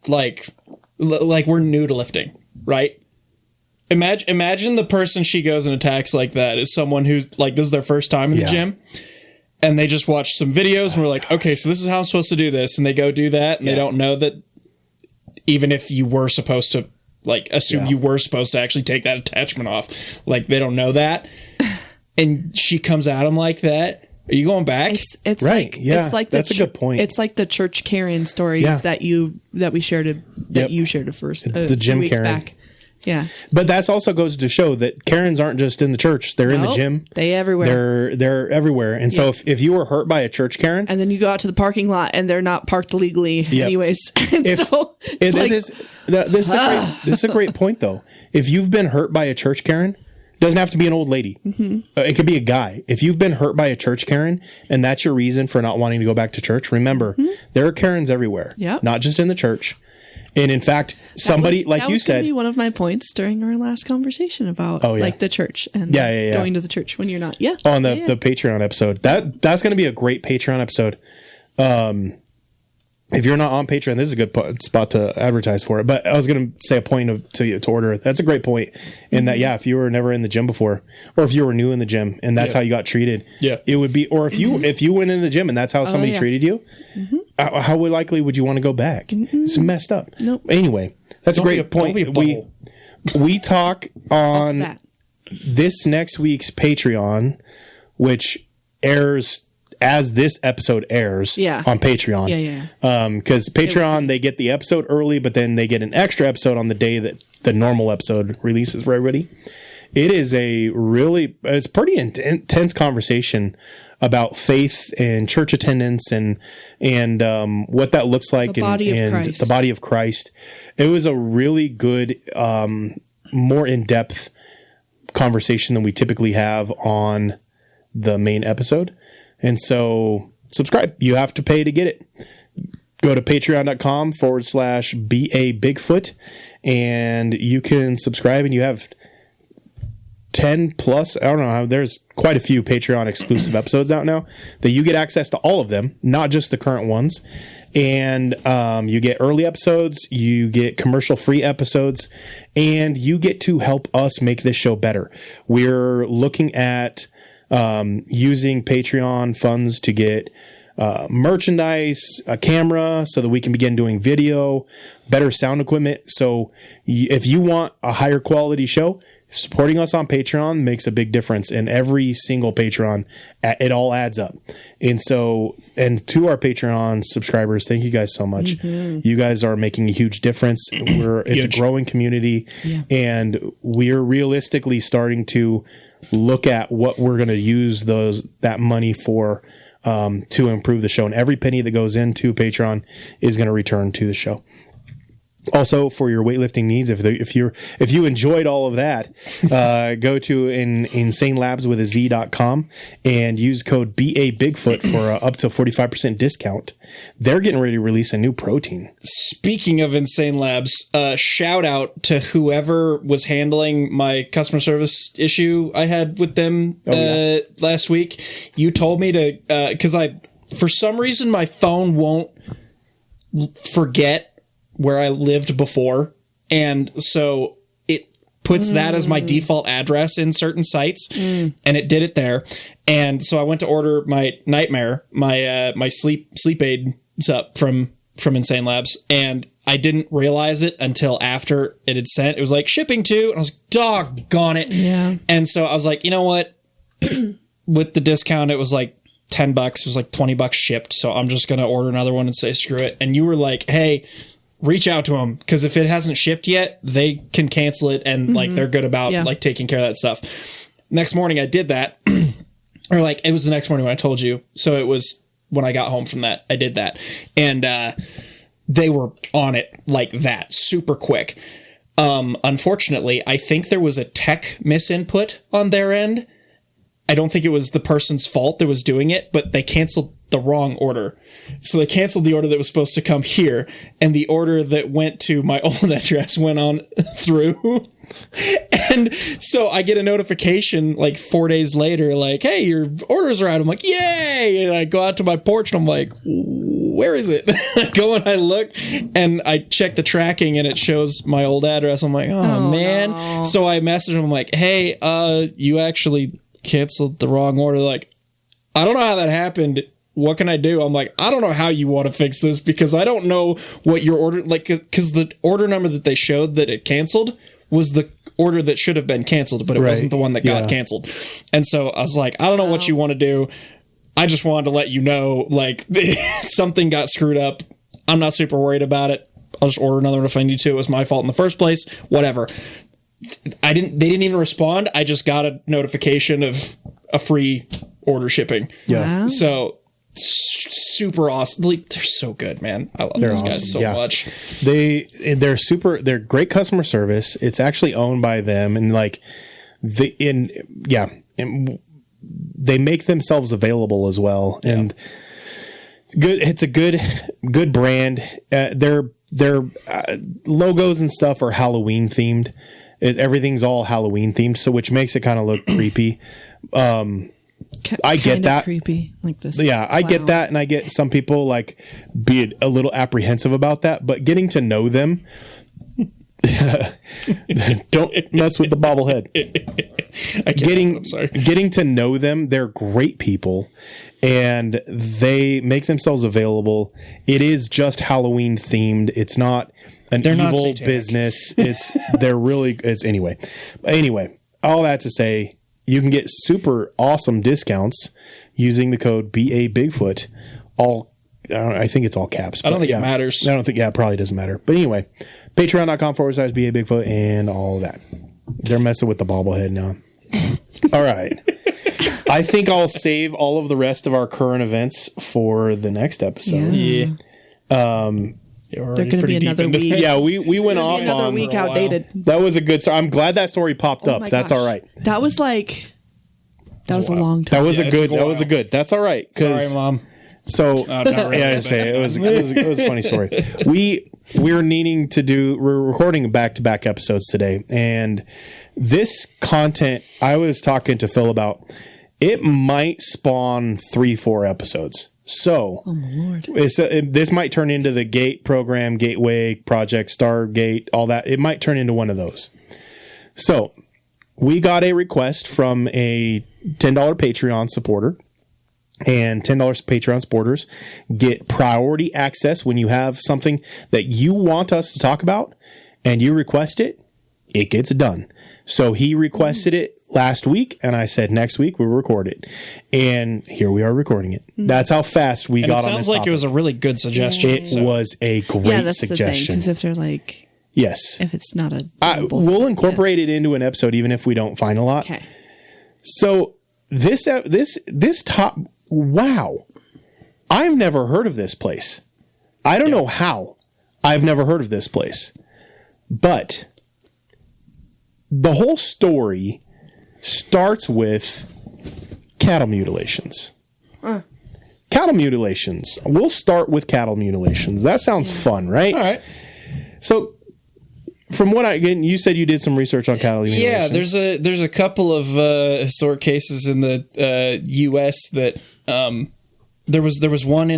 like we're new to lifting, right? Imagine the person she goes and attacks like that is someone who's like, this is their first time in the gym, and they just watch some videos and we're like, okay, so this is how I'm supposed to do this, and they go do that, and they don't know that even if you were supposed to like assume you were supposed to actually take that attachment off, like they don't know that, and she comes at them like that. Are you going back? It's right. Like, yeah. It's like that's a good point. It's like the church Karen stories that you shared you shared it first. It's the gym weeks Karen. back. Yeah. But that's also goes to show that Karens aren't just in the church. They're in the gym. They everywhere. They're everywhere. And so if you were hurt by a church Karen, and then you go out to the parking lot and they're not parked legally anyways. This is a great point though. If you've been hurt by a church Karen, doesn't have to be an old lady. It could be a guy. If you've been hurt by a church Karen and that's your reason for not wanting to go back to church, remember, there are Karens everywhere, not just in the church. And in fact, somebody, like you said, that was be one of my points during our last conversation about like the church and going to the church when you're not. On the Patreon episode. That's going to be a great Patreon episode. If you're not on Patreon, this is a good spot to advertise for it. But I was going to say a point to order. That's a great point. In that, if you were never in the gym before, or if you were new in the gym and that's how you got treated, it would be. Or if you went in the gym and that's how somebody treated you, how likely would you want to go back? It's messed up. Nope. Anyway, that's a great point. We talk on this next week's Patreon, which airs as this episode airs on Patreon. Because Patreon, they get the episode early, but then they get an extra episode on the day that the normal episode releases for everybody. It is it's pretty intense conversation about faith and church attendance and what that looks like the body of Christ. It was a really good, more in-depth conversation than we typically have on the main episode. And so subscribe. You have to pay to get it. Go to patreon.com/BA Bigfoot and you can subscribe, and you have 10 plus. I don't know. There's quite a few Patreon exclusive episodes out now that you get access to all of them, not just the current ones. And you get early episodes, you get commercial free episodes, and you get to help us make this show better. We're looking at using Patreon funds to get merchandise, a camera, so that we can begin doing video, better sound equipment. So if you want a higher quality show, supporting us on Patreon makes a big difference. And every single Patreon, it all adds up. And so, and to our Patreon subscribers, thank you guys so much. You guys are making a huge difference. It's a growing community, and we're realistically starting to look at what we're going to use that money for, to improve the show. And every penny that goes into Patreon is going to return to the show. Also, for your weightlifting needs, if you enjoyed all of that, go to insanelabs.com and use code BA Bigfoot for up to 45% discount. They're getting ready to release a new protein. Speaking of Insane Labs, shout out to whoever was handling my customer service issue I had with them last week. You told me to, because for some reason my phone won't forget where I lived before, and so it puts that as my default address in certain sites, and it did it there. And so I went to order my Nightmare, my sleep aid up from Insane Labs, and I didn't realize it until after it had sent. It was like shipping to, and I was like, doggone it. Yeah. And so I was like, you know what? With the discount, it was like $10. It was like $20 shipped. So I'm just going to order another one and say, screw it. And you were like, hey, reach out to them, because if it hasn't shipped yet, they can cancel it, and like they're good about like taking care of that stuff. Next morning I did that, or like it was the next morning when I told you. So it was when I got home from that. I did that. And they were on it like that, super quick. Unfortunately, I think there was a tech misinput on their end. I don't think it was the person's fault that was doing it, but they canceled the wrong order. So they canceled the order that was supposed to come here, and the order that went to my old address went on through. And so I get a notification like 4 days later, like, hey, your orders are out. I'm like, yay! And I go out to my porch and I'm like, where is it? I go and I look and I check the tracking and it shows my old address. I'm like, oh man. No. So I message them, I'm like, hey, you actually canceled the wrong order. Like, I don't know how that happened. What can I do? I'm like, I don't know how you want to fix this because I don't know what your order, like, because the order number that they showed that it canceled was the order that should have been canceled, but it wasn't the one that got canceled. And so I was like, I don't know what you want to do. I just wanted to let you know, like, something got screwed up. I'm not super worried about it. I'll just order another one if I need to. It was my fault in the first place. Whatever. They didn't even respond. I just got a notification of a free order shipping. Yeah. Wow. So super awesome. Like, they're so good, man. I love those guys so much. They're great customer service. It's actually owned by them, and like they make themselves available as well. Yeah. And good. It's a good brand. Their logos and stuff are Halloween themed. Everything's all Halloween themed, so which makes it kind of look creepy. I get that. Creepy, like this. Yeah, I get that, and I get some people like be a little apprehensive about that. But getting to know them, don't mess with the bobblehead. Getting to know them, they're great people, and they make themselves available. It is just Halloween themed. It's not an evil business. It's anyway. All that to say, you can get super awesome discounts using the code BA Bigfoot. I think it's all caps. I don't think it matters. I don't think, it probably doesn't matter. But anyway, patreon.com/BA Bigfoot and all that. They're messing with the bobblehead now. All right. I think I'll save all of the rest of our current events for the next episode. Yeah. They're going to be another week. Yeah, we went off another on week outdated. That was a good story. I'm glad that story popped up. That's all right. That was like a long time. That was a good. That's all right. Sorry, Mom. So I say it was a funny story. We're recording back-to-back episodes today, and this content I was talking to Phil about, it might spawn 3-4 episodes. So, oh my Lord. This might turn into the Gate program, Gateway, Project Stargate, all that. It might turn into one of those. So, we got a request from a $10 Patreon supporter. And $10 Patreon supporters get priority access when you have something that you want us to talk about and you request it, it gets done. So he requested it last week, and I said next week we'll record it. And here we are recording it. That's how fast we got on this topic. It sounds like it was a really good suggestion. It was a great suggestion. Because if they're like... Yes. If it's not a... we'll incorporate it into an episode even if we don't find a lot. Okay. So this top... Wow. I've never heard of this place. I don't know how. I've never heard of this place. But the whole story starts with cattle mutilations. Cattle mutilations. We'll start with cattle mutilations. That sounds fun, right? All right. So from what you said you did some research on cattle mutilations. Yeah, there's a couple of historic cases in the U.S. that there was one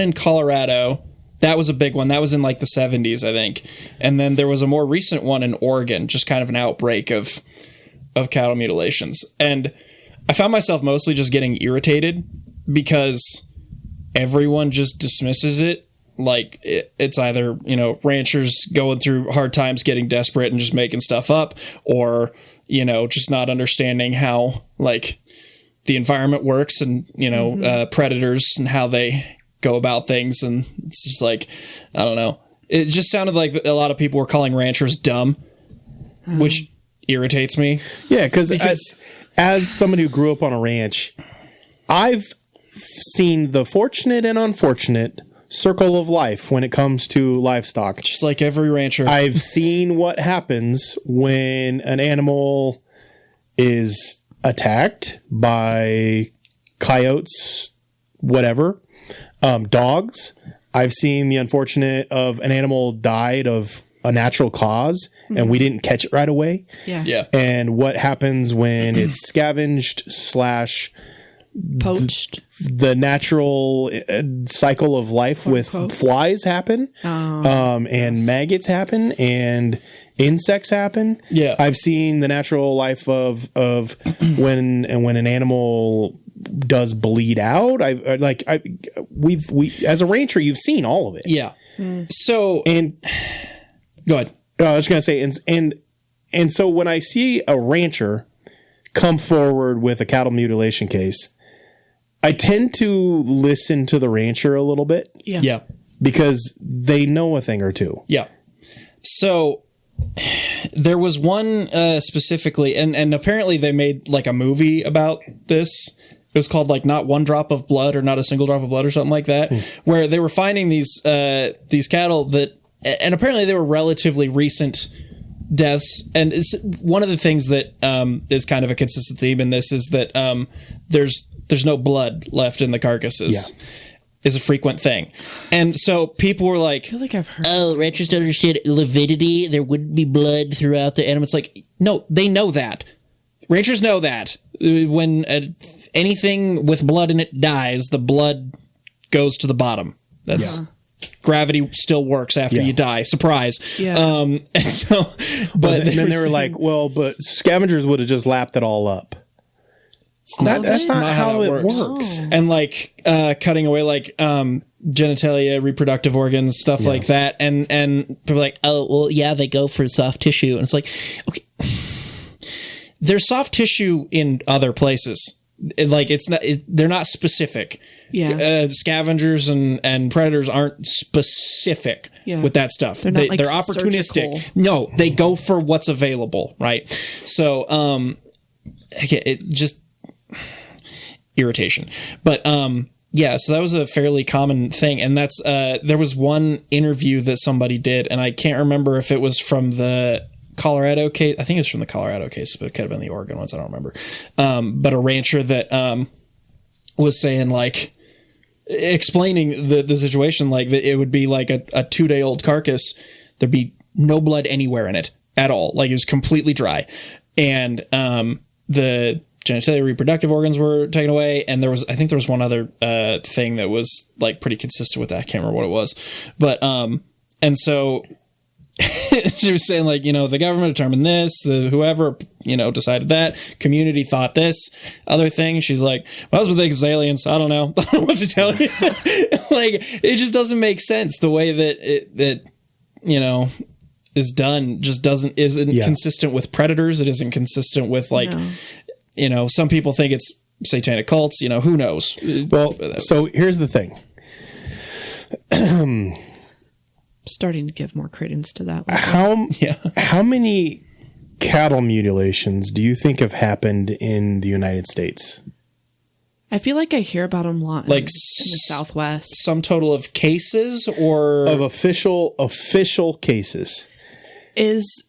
in Colorado. That was a big one. That was in like the 70s, I think. And then there was a more recent one in Oregon, just kind of an outbreak of cattle mutilations. And I found myself mostly just getting irritated because everyone just dismisses it. Like it's either, ranchers going through hard times, getting desperate and just making stuff up, or, just not understanding how like the environment works and, predators and how they go about things. And it's just like, I don't know. It just sounded like a lot of people were calling ranchers dumb, which irritates me. Yeah. Because as somebody who grew up on a ranch, I've seen the fortunate and unfortunate circle of life when it comes to livestock. Just like every rancher. I've seen what happens when an animal is attacked by coyotes, whatever, dogs. I've seen the unfortunate of an animal died of a natural cause and we didn't catch it right away. Yeah. And what happens when it's scavenged / Poached. the natural cycle of life with flies happen, and maggots happen, and insects happen. Yeah. I've seen the natural life of when an animal does bleed out. We as a rancher, you've seen all of it. Yeah. So, And go ahead. I was going to say, and so when I see a rancher come forward with a cattle mutilation case, I tend to listen to the rancher a little bit. Yeah. Because they know a thing or two. Yeah. So there was one specifically, and apparently they made like a movie about this. It was called like Not One Drop of Blood or Not a Single Drop of Blood or something like that, where they were finding these cattle that, and apparently they were relatively recent deaths. And it's one of the things that is kind of a consistent theme in this is that there's no blood left in the carcasses. Yeah. Is a frequent thing. And so people were like, I feel like I've heard. Oh, ranchers don't understand lividity. There wouldn't be blood throughout the animal. it's like, no, they know that. Ranchers know that. When anything with blood in it dies, the blood goes to the bottom. That's gravity still works after you die. Surprise. Yeah. And so, but then they were like, well, but scavengers would have just lapped it all up. That's not how it works. And like cutting away like genitalia, reproductive organs, stuff like that. And people are like, Oh, well, yeah, they go for soft tissue. and it's like, okay, there's soft tissue in other places. They're not specific. Yeah. Scavengers and predators aren't specific with that stuff. They're not, like, they're opportunistic. surgical. No, they go for what's available, right? So, it just irritation. But yeah, so that was a fairly common thing, and that's there was one interview that somebody did, and I can't remember if it was from the Colorado case. I think it was from the Colorado case, but it could have been the Oregon ones. I don't remember. But a rancher that was saying, like, explaining the situation, like that it would be like a 2-day-old carcass. There'd be no blood anywhere in it at all. Like, it was completely dry. And the genitalia, reproductive organs were taken away. And I think there was one other thing that was like pretty consistent with that. I can't remember what it was. But, and so she was saying, like, the government determined this, whoever, decided that, community thought this other thing. She's like, my husband thinks it's aliens. I don't know. I don't know what to tell you. Like, it just doesn't make sense. The way that is done just isn't consistent with predators. It isn't consistent with, like, some people think it's satanic cults, who knows? Well, so here's the thing. Starting to give more credence to that How one. many cattle mutilations do you think have happened in the United States? I feel like I hear about them a lot Like in the Southwest. Some total of cases or Of official cases. Is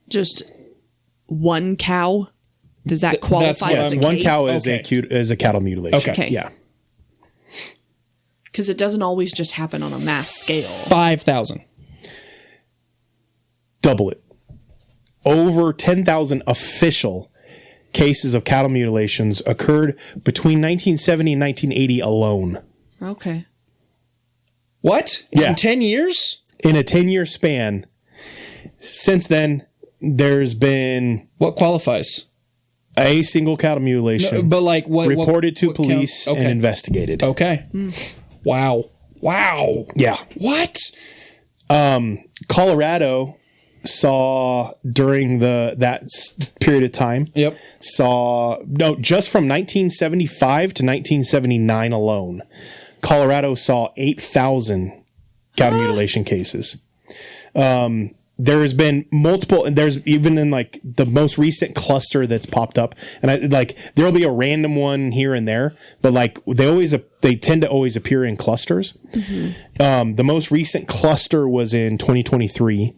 just one cow. Does that qualify what as a One case? cow is Okay. a cattle mutilation. Okay. Yeah. Because it doesn't always just happen on a mass scale. 5,000. Double it. Over 10,000 official cases of cattle mutilations occurred between 1970 and 1980 alone. Okay. What? Yeah. In 10 years? In a 10-year span. Since then, there's been What qualifies? a single cattle mutilation But like what reported to what police count? and Okay. investigated. Okay. Wow. Yeah. What? Colorado saw during that period of time. Yep. Just from 1975 to 1979 alone, Colorado saw 8,000 cattle mutilation cases. there's been multiple, and there's even in like the most recent cluster that's popped up, and there'll be a random one here and there, but like they tend to always appear in clusters. The most recent cluster was in 2023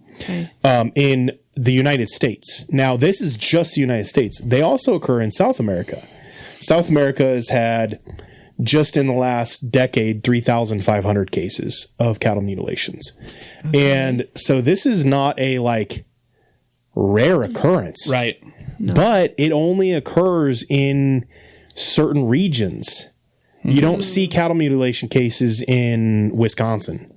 in the United States. Now this is just the United States. They also occur in South America. South America has had, just in the last decade, 3,500 cases of cattle mutilations. And so this is not a like rare occurrence. Right. No. But it only occurs in certain regions. You don't see cattle mutilation cases in Wisconsin.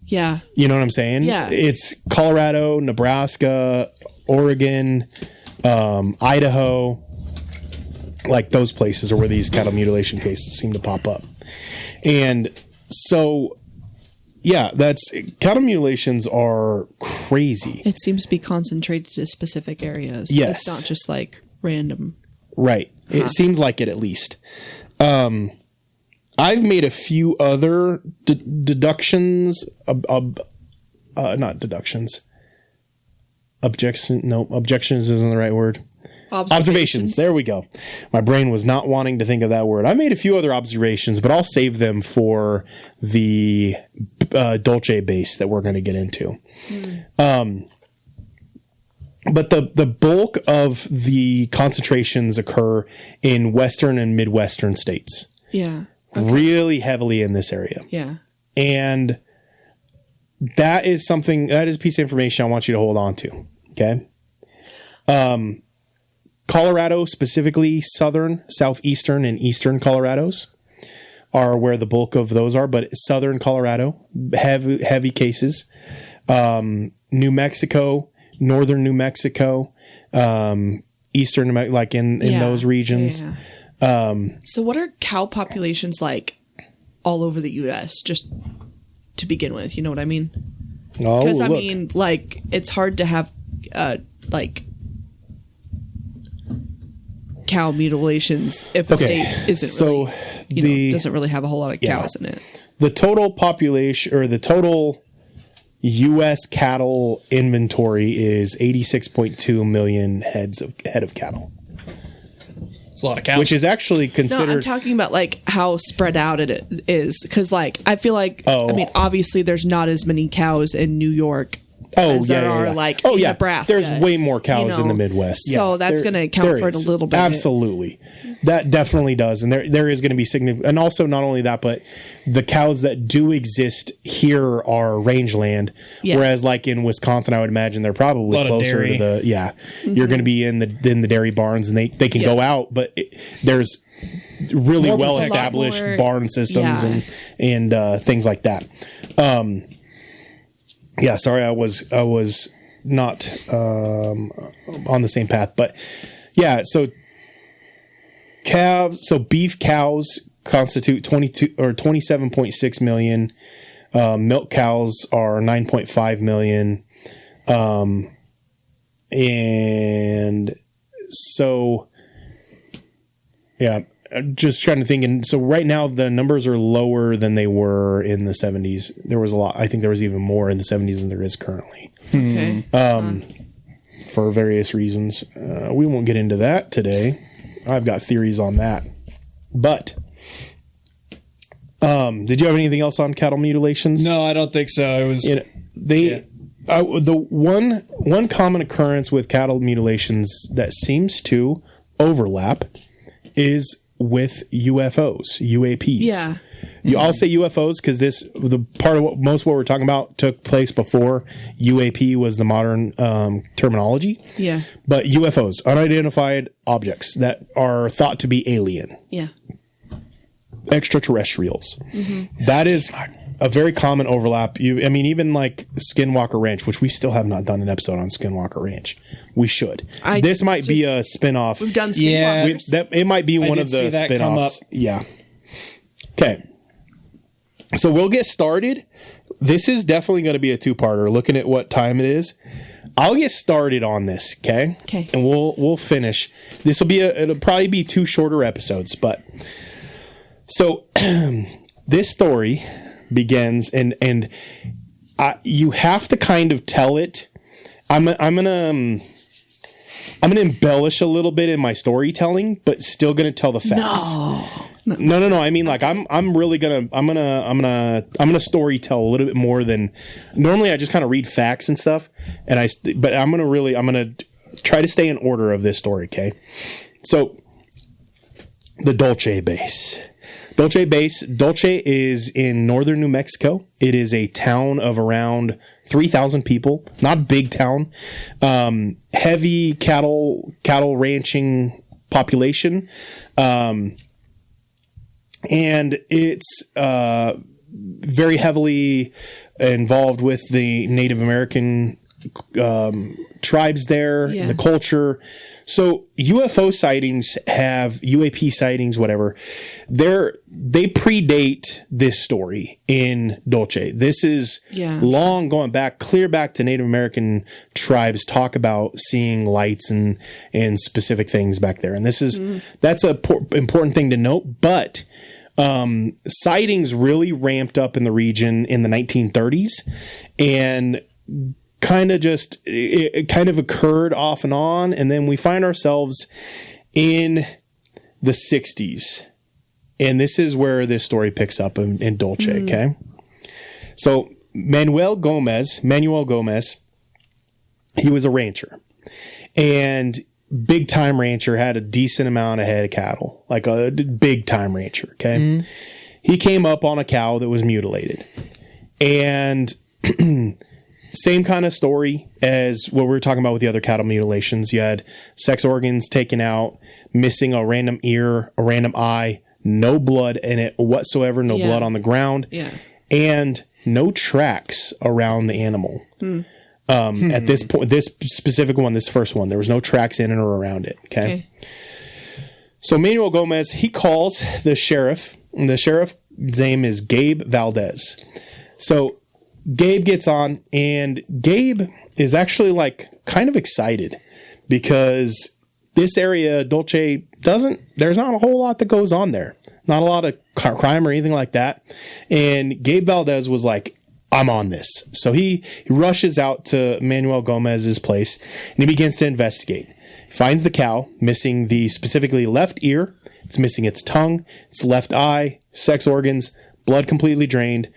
Yeah. You know what I'm saying? Yeah. It's Colorado, Nebraska, Oregon, Idaho. Like those places are where these cattle mutilation cases seem to pop up. And so, yeah, cattle mutilations are crazy. It seems to be concentrated to specific areas. Yes. It's not just like random. Right. It seems like it, at least. I've made a few other deductions, not deductions. Objections isn't the right word. Observations. There we go. My brain was not wanting to think of that word. I made a few other observations, but I'll save them for the Dulce Base that we're going to get into. But the bulk of the concentrations occur in Western and Midwestern states. Yeah. Really heavily in this area. Yeah. And that is a piece of information I want you to hold on to. Okay. Colorado, specifically southern, southeastern, and eastern Colorados are where the bulk of those are, but southern Colorado, heavy cases. New Mexico, northern New Mexico, eastern, like in those regions. Yeah. So what are cow populations like all over the U.S., just to begin with? You know what I mean? Because, I mean, like, it's hard to have, like, cow mutilations if a state isn't really, doesn't really have a whole lot of cows in it. The total population, or the total U.S. cattle inventory is 86.2 million head of cattle. It's a lot of cows. Which is actually considered... No, I'm talking about, like, how spread out it is. Because, like, I feel like, I mean, obviously there's not as many cows in New York as there are, like, in Nebraska. There's way more cows in the Midwest. So that's going to account for it a little bit. Absolutely. That definitely does. And there is going to be significant... And also, not only that, but the cows that do exist here are rangeland. Yeah. Whereas, like, in Wisconsin, I would imagine they're probably closer to the... Yeah. Mm-hmm. You're going to be in the dairy barns, and they can go out, but there's really well-established barn systems and things like that. Yeah, sorry, I was not on the same path, but yeah. So beef cows constitute 27.6 million. Milk cows are 9.5 million, and so yeah. Just trying to think, and so right now the numbers are lower than they were in the 70s. There was a lot. I think there was even more in the 70s than there is currently. Okay. For various reasons. We won't get into that today. I've got theories on that. But did you have anything else on cattle mutilations? No, I don't think so. It was the one common occurrence with cattle mutilations that seems to overlap is with UFOs, UAPs. Yeah. I'll say UFOs because the part of what we're talking about took place before UAP was the modern terminology. Yeah. But UFOs, unidentified objects that are thought to be alien. Yeah. Extraterrestrials. Mm-hmm. That is a very common overlap. Even like Skinwalker Ranch, which we still have not done an episode on Skinwalker Ranch. We should. This might be a spin-off. We've done Skinwalkers. Yeah. It might be one of the spin-offs. Yeah. Okay. So we'll get started. This is definitely going to be a two-parter. Looking at what time it is, I'll get started on this. Okay. Okay. And we'll finish. It'll probably be two shorter episodes, but so this story begins, and you have to kind of tell it. I'm gonna embellish a little bit in my storytelling, but still gonna tell the facts. No. I mean, like I'm gonna story tell a little bit more than normally. I just kind of read facts and stuff, but I'm gonna try to stay in order of this story. Okay, so the Dulce Base. Dulce is in northern New Mexico. It is a town of around 3,000 people. Not a big town. Heavy cattle ranching population. And it's very heavily involved with the Native American tribes there, and the culture. So UFO sightings UAP sightings, whatever. They predate this story in Dulce. This is long going back, clear back to Native American tribes talk about seeing lights and specific things back there. And that's a important thing to note. But sightings really ramped up in the region in the 1930s, and it kind of occurred off and on, and then we find ourselves in the 60s, and this is where this story picks up in Dulce. Okay, so Manuel Gomez, he was a rancher, and big time rancher, had a decent amount of head of cattle, like a big time rancher. Okay, he came up on a cow that was mutilated, and same kind of story as what we were talking about with the other cattle mutilations. You had sex organs taken out, missing a random ear, a random eye, no blood in it whatsoever, no blood on the ground, and no tracks around the animal. At this point, this specific one, this first one, there was no tracks in it or around it. Okay. So Manuel Gomez, he calls the sheriff, and the sheriff's name is Gabe Valdez. So Gabe gets on, and Gabe is actually like kind of excited because this area, Dulce, there's not a whole lot that goes on there. Not a lot of crime or anything like that. And Gabe Valdez was like, I'm on this. So he rushes out to Manuel Gomez's place, and he begins to investigate. He finds the cow, missing the specifically left ear. It's missing its tongue, its left eye, sex organs, blood completely drained.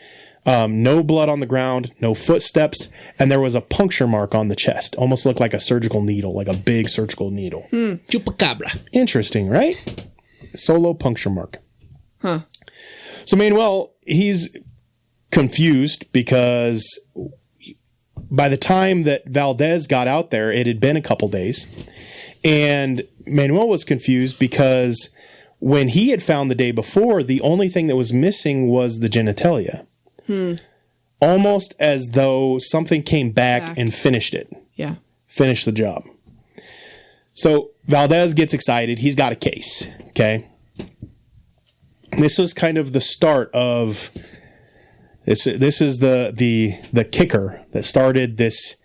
No blood on the ground, no footsteps, and there was a puncture mark on the chest. Almost looked like a surgical needle, like a big surgical needle. Chupacabra. Interesting, right? Solo puncture mark. Huh. So Manuel, he's confused because by the time that Valdez got out there, it had been a couple days. And Manuel was confused because when he had found the day before, the only thing that was missing was the genitalia. Almost as though something came back and finished it. Yeah. Finished the job. So Valdez gets excited. He's got a case. Okay. This was kind of the start of this. This is the kicker that started this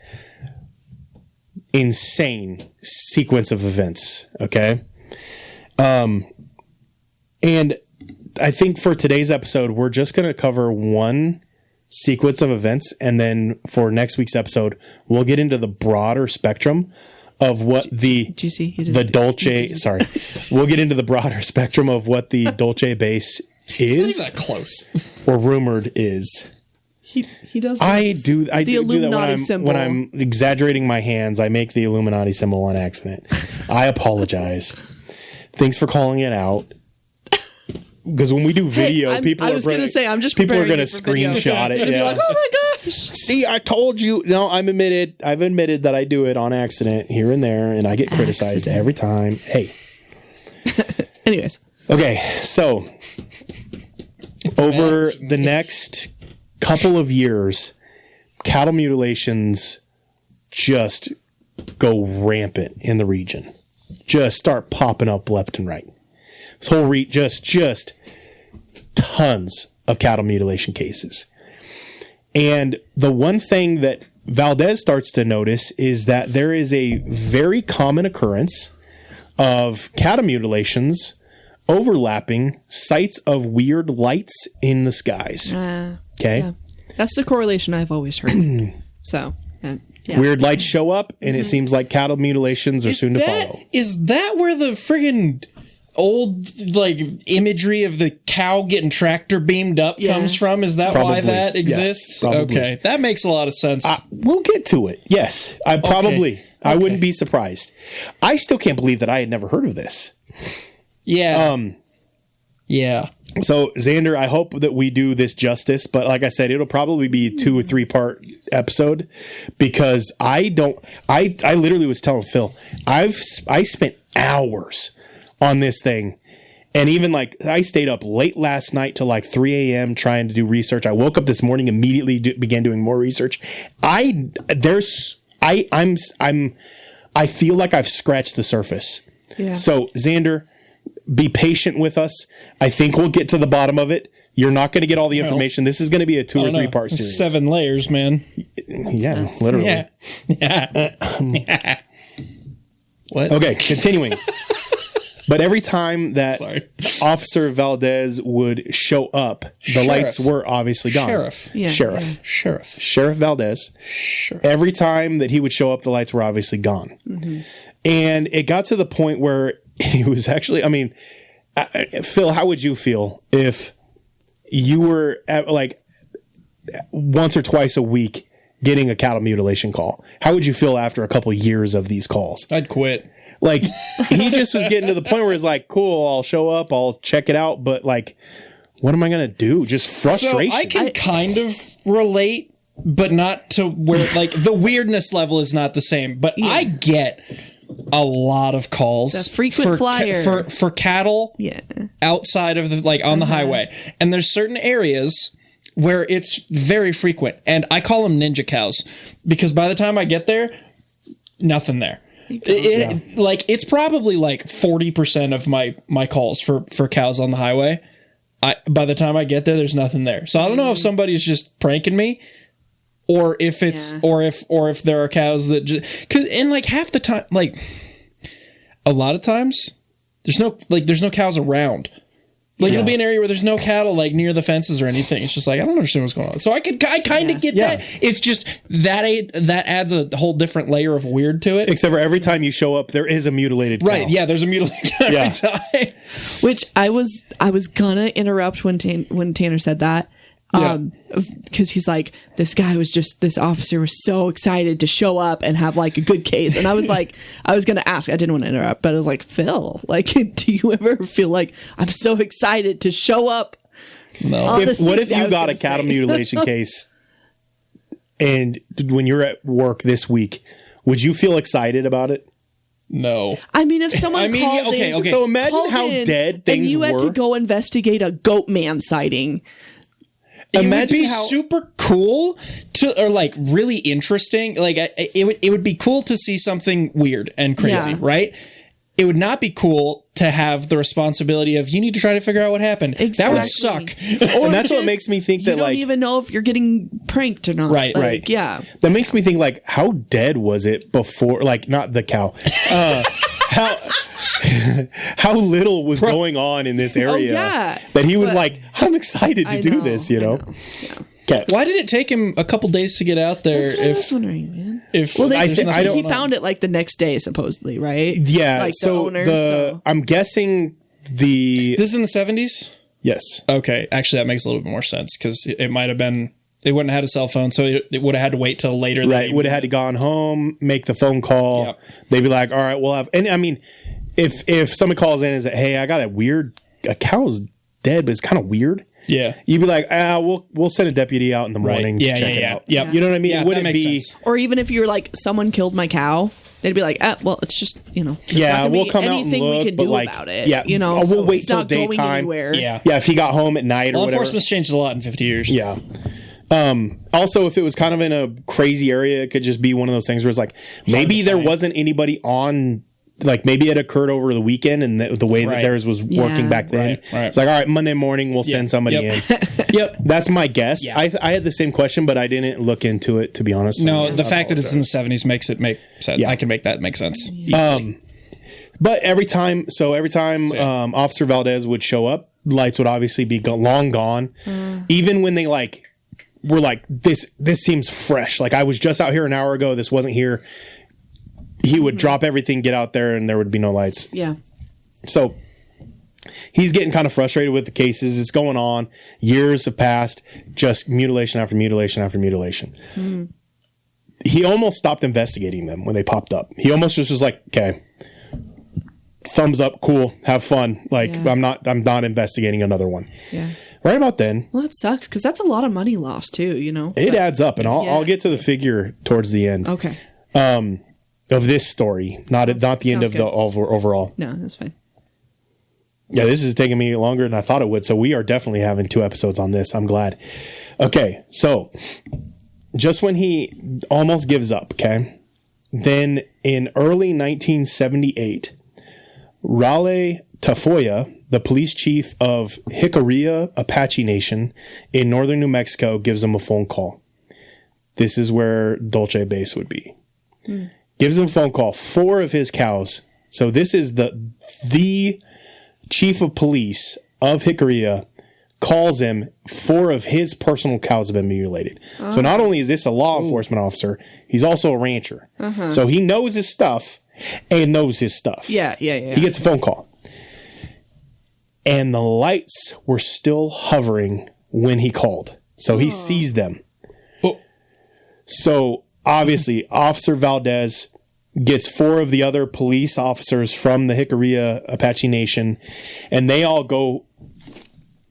insane sequence of events. Okay. And I think for today's episode, we're just going to cover one sequence of events. And then for next week's episode, we'll get into the broader spectrum of what the Dulce, sorry, we'll get into the broader spectrum of what the Dulce Base is. It's not even that close. Or rumored is. He does. I do Illuminati that symbol. when I'm exaggerating my hands. I make the Illuminati symbol on accident. I apologize. Thanks for calling it out. Because when we do video, I'm just people are going to screenshot it. And be like, oh my gosh. See, I told you. No, I've admitted that I do it on accident here and there, and I get criticized every time. Hey. Anyways. Okay, so over the next couple of years, cattle mutilations just go rampant in the region. Just start popping up left and right. This whole just tons of cattle mutilation cases. And the one thing that Valdez starts to notice is that there is a very common occurrence of cattle mutilations overlapping sites of weird lights in the skies. Okay? Yeah. That's the correlation I've always heard. So, yeah. Weird lights show up, and it seems like cattle mutilations are soon to follow. Is that where the friggin' old like imagery of the cow getting tractor beamed up comes from? Is that why Probably. that exists? Yes, probably. Okay, that makes a lot of sense. We'll get to it. Yes, I probably. I wouldn't be surprised. I still can't believe that I had never heard of this. Yeah. Yeah. So Xander, I hope that we do this justice, but like I said, it'll probably be a 2 or 3 part episode because I literally was telling Phil, I spent hours on this thing. And even like I stayed up late last night till like 3 a.m. trying to do research. I woke up this morning, immediately began doing more research. I feel like I've scratched the surface. Yeah. So Xander, be patient with us. I think we'll get to the bottom of it. You're not going to get all the information. This is going to be a 2 or 3 part series. 7 layers, man. Yeah, literally. Yeah. What? Okay, continuing. But every time that Officer Valdez would show up, the lights were obviously gone. Sheriff Valdez. Every time that he would show up, the lights were obviously gone. Mm-hmm. And it got to the point where he was actually, I mean, Phil, how would you feel if you were at, like once or twice a week getting a cattle mutilation call? How would you feel after a couple years of these calls? I'd quit. Like, he just was getting to the point where it's like, cool, I'll show up, I'll check it out, but like, what am I going to do? Just frustration. So I can kind of relate, but not to where, like, the weirdness level is not the same, but I get a lot of calls. The frequent flyer. For cattle outside of the, like, on the highway. And there's certain areas where it's very frequent, and I call them ninja cows, because by the time I get there, nothing there. Like it's probably like 40% of my calls for cows on the highway. By the time I get there, there's nothing there. So I don't know if somebody's just pranking me, or if it's or if there are cows that just and like half the time, like a lot of times there's no cows around. Like it'll be an area where there's no cattle like near the fences or anything. It's just like I don't understand what's going on. So I kind of get that. It's just that adds a whole different layer of weird to it. Except for every time you show up, there is a mutilated cow. Right? Yeah, there's a mutilated cow every time. Which I was gonna interrupt when Tanner said that. Because he's like, this officer was so excited to show up and have like a good case. And I was like, I was going to ask, I didn't want to interrupt, but I was like, Phil, like, do you ever feel like I'm so excited to show up? No. What if you got a cattle mutilation case and when you're at work this week, would you feel excited about it? No. I mean, if someone called in. So imagine how dead things were. And you had to go investigate a goat man sighting. Imagine it would be super cool or like really interesting. Like it would be cool to see something weird and crazy, right? It would not be cool to have the responsibility of you need to try to figure out what happened. Exactly. That would suck. And that's what makes me think that you don't even know if you're getting pranked or not. Right, right. Yeah. That makes me think like how dead was it before? Like not the cow. How little was going on in this area that he was like, I'm excited to do this, you know? Yeah. Why did it take him a couple days to get out there? That's what I was wondering, man. He found it like the next day, supposedly, right? Yeah. Like so the owner, I'm guessing this is in the 70s? Yes. Okay. Actually, that makes a little bit more sense because it might have been. They wouldn't have had a cell phone, so it would have had to wait till later. Right. Would have had to gone home, make the phone call. Yep. They'd be like, all right, we'll have. And I mean, if someone calls in and says, hey, I got a cow's dead, but it's kind of weird. Yeah. You'd be like, we'll send a deputy out in the morning to check it out. Yep. You know what I mean? Yeah, it wouldn't be. sense. Or even if you're like, someone killed my cow, they'd be like, well, it's just, yeah, we'll come out and look, we can but do like, about it. Yeah, we'll wait till daytime. Yeah. Yeah, if he got home at night or law whatever. enforcement's changed a lot in 50 years. Yeah. Also, if it was kind of in a crazy area, it could just be one of those things where it's like maybe there wasn't anybody on. Like maybe it occurred over the weekend and the way that theirs was working back then. Right. It's like, all right, Monday morning we'll send somebody in. Yep. That's my guess. Yeah. I had the same question, but I didn't look into it, to be honest. No, the fact that it's in the 70s makes it make sense. Yeah. I can make that make sense. But every time Officer Valdez would show up, lights would obviously be long gone. Even when they like were like, this seems fresh. Like, I was just out here an hour ago. This wasn't here. He would drop everything, get out there, and there would be no lights. Yeah. So he's getting kind of frustrated with the cases. It's going on. Years have passed. Just mutilation after mutilation after mutilation. He almost stopped investigating them when they popped up. He almost just was like, okay, thumbs up, cool, have fun. Like, I'm not investigating another one. Yeah. Right about then. Well, that sucks because that's a lot of money lost too, you know? It adds up, and I'll get to the figure towards the end. Okay. Of this story, not the end of good. the overall. No, that's fine. Yeah, this is taking me longer than I thought it would, so we are definitely having 2 episodes on this. I'm glad. Okay, so just when he almost gives up, okay, then in early 1978, Raleigh Tafoya, the police chief of Jicarilla Apache Nation in northern New Mexico, gives him a phone call. This is where Dulce Base would be. Gives him a phone call. 4 of his cows. So this is the chief of police of Jicarilla calls him. 4 of his personal cows have been mutilated. So not only is this a law enforcement officer, he's also a rancher. So he knows his stuff and knows his stuff. Yeah. He gets a phone call. And the lights were still hovering when he called. So he sees them. So obviously, Officer Valdez gets 4 of the other police officers from the Jicarilla Apache Nation, and they all go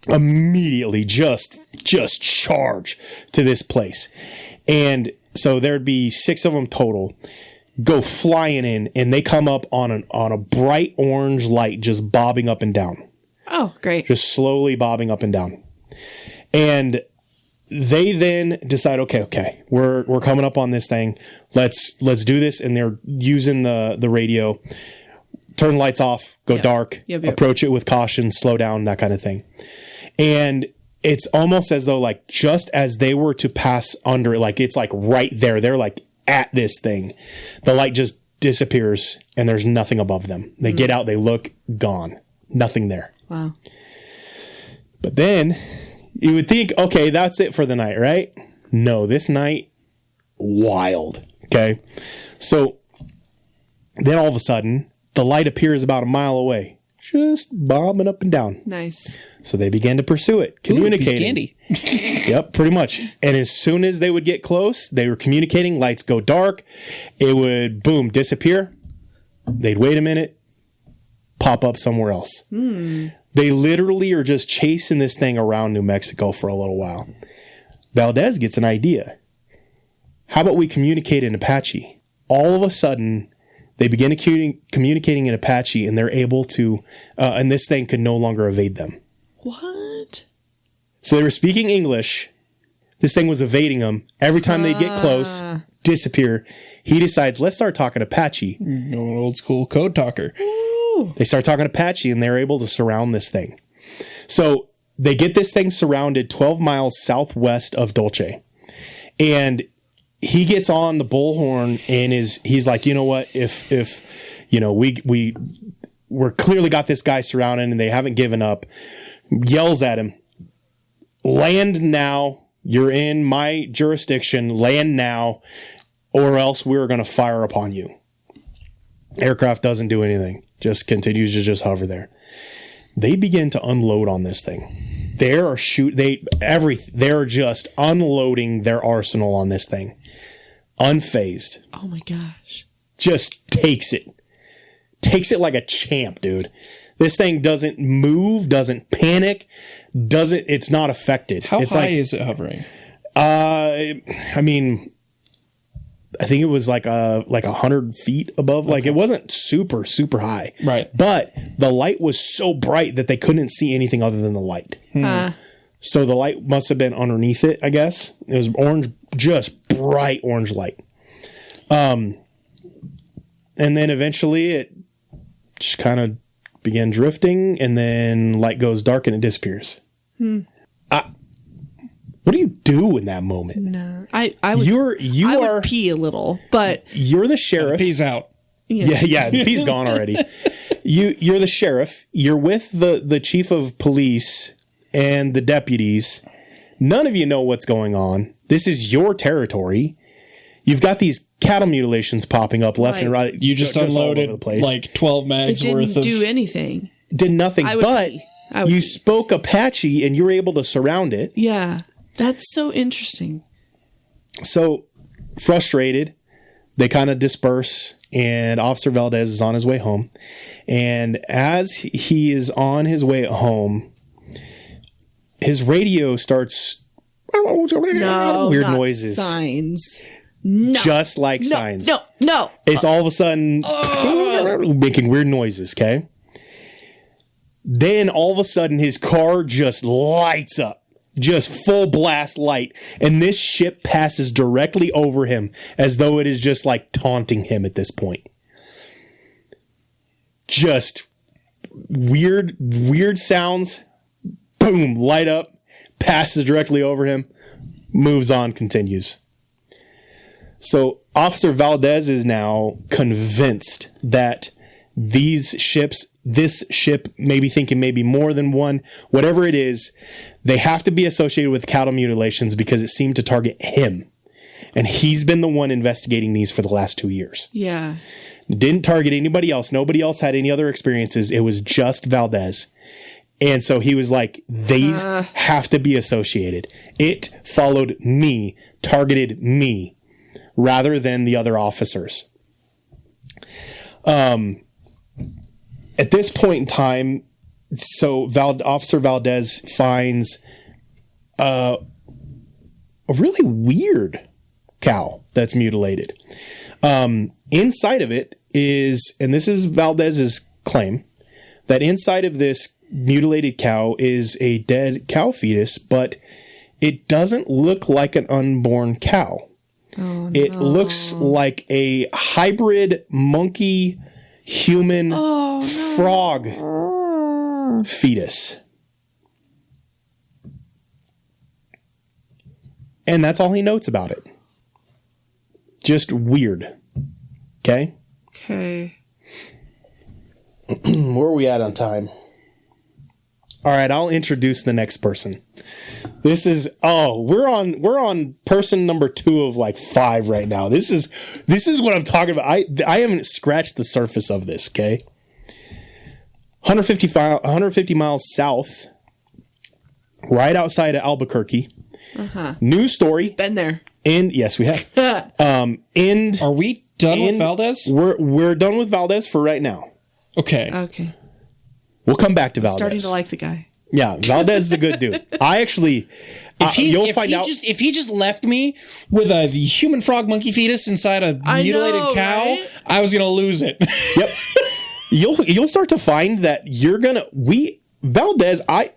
immediately just charge to this place. And so there'd be 6 of them total, go flying in, and they come up on a bright orange light just bobbing up and down. Oh, great. Just slowly bobbing up and down. And they then decide, okay, we're coming up on this thing. Let's do this. And they're using the radio, turn the lights off, go dark, approach it with caution, slow down, that kind of thing. And it's almost as though, like, just as they were to pass under it, like, it's like right there. They're like at this thing. The light just disappears and there's nothing above them. They get out, they look, gone. Nothing there. Wow. But then you would think, okay, that's it for the night, right? No, this night, wild. Okay. So then all of a sudden, the light appears about a mile away, just bobbing up and down. Nice. So they began to pursue it, communicating. Candy. Yep, pretty much. And as soon as they would get close, they were communicating, lights go dark, it would, boom, disappear. They'd wait a minute, pop up somewhere else. They literally are just chasing this thing around New Mexico for a little while. Valdez gets an idea. How about we communicate in Apache? All of a sudden, they begin communicating in Apache, and they're able to, and this thing could no longer evade them. What? So they were speaking English. This thing was evading them. Every time they'd get close, disappear. He decides, let's start talking Apache. Old school code talker. They start talking Apache, and they're able to surround this thing. So they get this thing surrounded 12 miles southwest of Dulce. And he gets on the bullhorn and he's like, you know what? If you know, we're clearly got this guy surrounded and they haven't given up, yells at him, land now. You're in my jurisdiction. Land now, or else we're going to fire upon you. Aircraft doesn't do anything. Just continues to just hover there. They begin to unload on this thing. They're just unloading their arsenal on this thing. Unfazed. Oh my gosh. Just takes it. Takes it like a champ, dude. This thing doesn't move, doesn't panic, it's not affected. How it's high is it hovering? I mean, I think it was like 100 feet above. Okay. Like, it wasn't super, super high. Right. But the light was so bright that they couldn't see anything other than the light. So the light must have been underneath it, I guess. It was orange, just bright orange light. And then eventually it just kind of began drifting, and then light goes dark and it disappears. What do you do in that moment? No, I would. You would pee a little, but you're the sheriff. Pee's out. Yeah, the pee's gone already. You're the sheriff. You're with the chief of police and the deputies, None of you know what's going on. This is your territory. You've got these cattle mutilations popping up left and right. You just all over unloaded the place. like 12 It mags didn't worth of... do anything. Did nothing, I would but be. I would you be. spoke Apache and you were able to surround it. Yeah. That's so interesting. So, frustrated, they kind of disperse, and Officer Valdez is on his way home. And as he is on his way home, his radio starts No, weird not noises. Signs. No. Just like signs. No. It's all of a sudden making weird noises, okay? Then all of a sudden his car just lights up. Just full blast light. And this ship passes directly over him as though it is just like taunting him at this point. Just weird sounds. Boom, light up. Passes directly over him. Moves on, continues. So Officer Valdez is now convinced that this ship, maybe thinking maybe more than one, whatever it is, they have to be associated with cattle mutilations because it seemed to target him. And he's been the one investigating these for the last 2 years. Yeah. Didn't target anybody else. Nobody else had any other experiences. It was just Valdez. And so he was like, these have to be associated. It followed me, targeted me, rather than the other officers. At this point in time, so Officer Valdez finds a really weird cow that's mutilated. Inside of it is, and this is Valdez's claim, that inside of this mutilated cow is a dead cow fetus, but it doesn't look like an unborn cow. Oh, it looks like a hybrid monkey human frog fetus. And that's all he notes about it. Just weird. Okay? Okay. Where are we at on time? All right, I'll introduce the next person. This is we're on person number 2 of like 5 right now. This is what I'm talking about. I haven't scratched the surface of this, okay? 150 miles south, right outside of Albuquerque. News story. Been there. And yes, we have. Are we done with Valdez? We're done with Valdez for right now. Okay. We'll come back to Valdez. Starting to like the guy. Yeah, Valdez is a good dude. I actually, if he just left me with the human frog monkey fetus inside a mutilated cow, right? I was gonna lose it. Yep. You'll start to find that you're gonna Valdez. I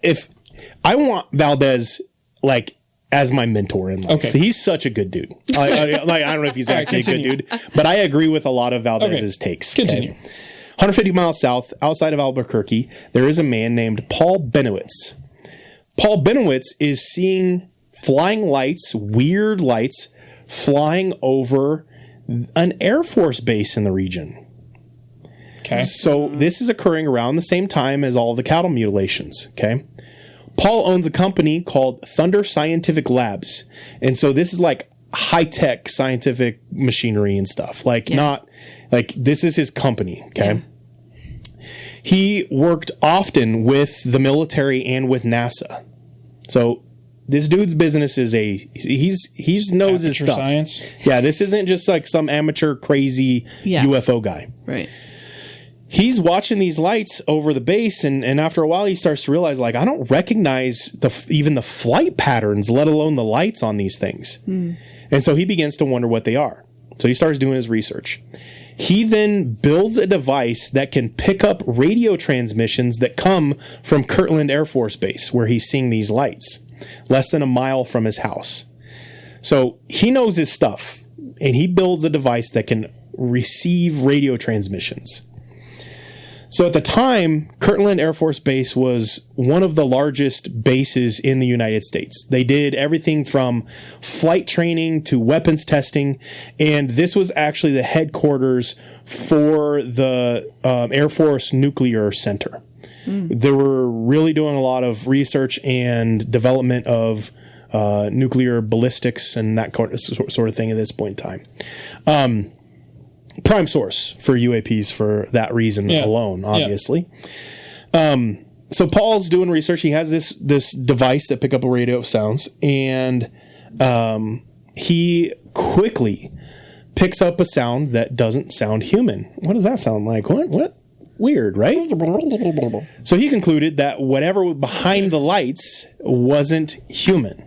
want Valdez like as my mentor in life. Okay. He's such a good dude. I don't know if he's actually a good dude, but I agree with a lot of Valdez's takes. Continue. Okay? 150 miles south, outside of Albuquerque, there is a man named Paul Benowitz. Paul Benowitz is seeing flying lights, weird lights, flying over an Air Force base in the region. Okay. So this is occurring around the same time as all the cattle mutilations. Okay. Paul owns a company called Thunder Scientific Labs. And so this is like high-tech scientific machinery and stuff. This is his company. Okay. Yeah. He worked often with the military and with NASA. So this dude's business is he knows his stuff. Science. Yeah, this isn't just like some amateur crazy UFO guy. Right. He's watching these lights over the base, and after a while he starts to realize, like, I don't recognize even the flight patterns, let alone the lights on these things. And so he begins to wonder what they are. So he starts doing his research. He then builds a device that can pick up radio transmissions that come from Kirtland Air Force Base, where he's seeing these lights, less than a mile from his house. So he knows his stuff, and he builds a device that can receive radio transmissions. So at the time, Kirtland Air Force Base was one of the largest bases in the United States. They did everything from flight training to weapons testing, and this was actually the headquarters for the Air Force Nuclear Center. They were really doing a lot of research and development of nuclear ballistics and that sort of thing at this point in time. Prime source for UAPs for that reason alone, obviously. So Paul's doing research. He has this device that pick up a radio sounds, and he quickly picks up a sound that doesn't sound human. What does that sound like? What? Weird, right? So he concluded that whatever was behind the lights wasn't human.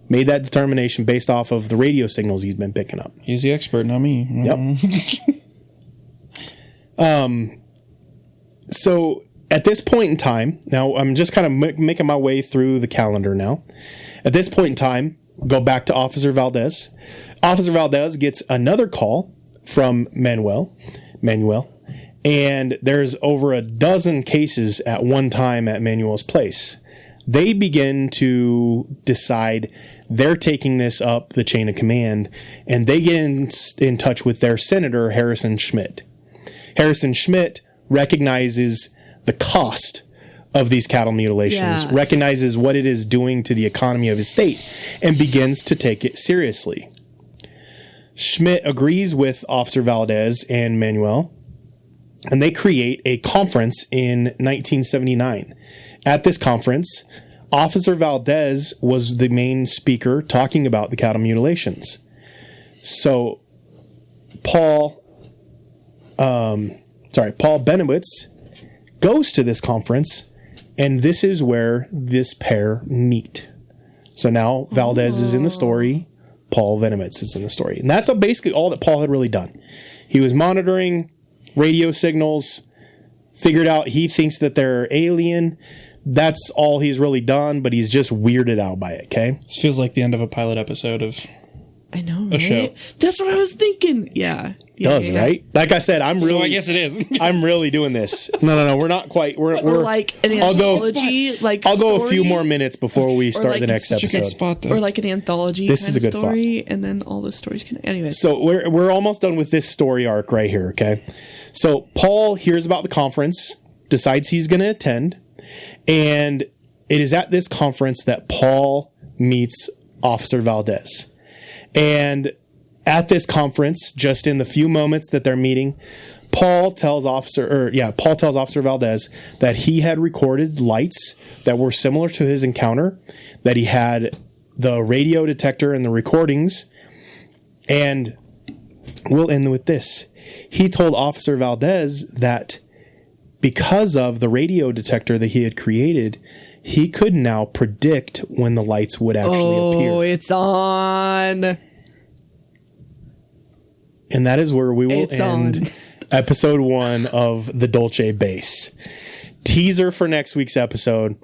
Made that determination based off of the radio signals he's been picking up. He's the expert, not me. Yep. So at this point in time, now I'm just kind of making my way through the calendar now. At this point in time, go back to Officer Valdez. Officer Valdez gets another call from Manuel, and there's over a dozen cases at one time at Manuel's place. They begin to decide they're taking this up the chain of command, and they get in touch with their senator, Harrison Schmitt. Harrison Schmitt recognizes the cost of these cattle mutilations, recognizes what it is doing to the economy of his state, and begins to take it seriously. Schmitt agrees with Officer Valdez and Manuel, and they create a conference in 1979. At this conference, Officer Valdez was the main speaker talking about the cattle mutilations. So Paul Benowitz goes to this conference, and this is where this pair meet. So now Valdez is in the story, Paul Benowitz is in the story. And that's basically all that Paul had really done. He was monitoring radio signals, figured out he thinks that they're alien. That's all he's really done, but he's just weirded out by it, okay? This feels like the end of a pilot episode of I know, a show. That's what I was thinking. Yeah. Right? Like I said, I'm really... So I guess it is. I'm really doing this. No, we're not quite... We're like an anthology, I'll go a few more minutes before we start the next episode. Or like an anthology this is a good story, and then all the stories can... Anyway. So we're almost done with this story arc right here, okay? So Paul hears about the conference, decides he's going to attend, and it is at this conference that Paul meets Officer Valdez. And at this conference, just in the few moments that they're meeting, Paul tells Officer Valdez that he had recorded lights that were similar to his encounter, that he had the radio detector and the recordings, and we'll end with this. He told Officer Valdez that because of the radio detector that he had created, he could now predict when the lights would actually appear. Oh, it's on. And that is where we will end episode 1 of the Dulce Base. Teaser for next week's episode.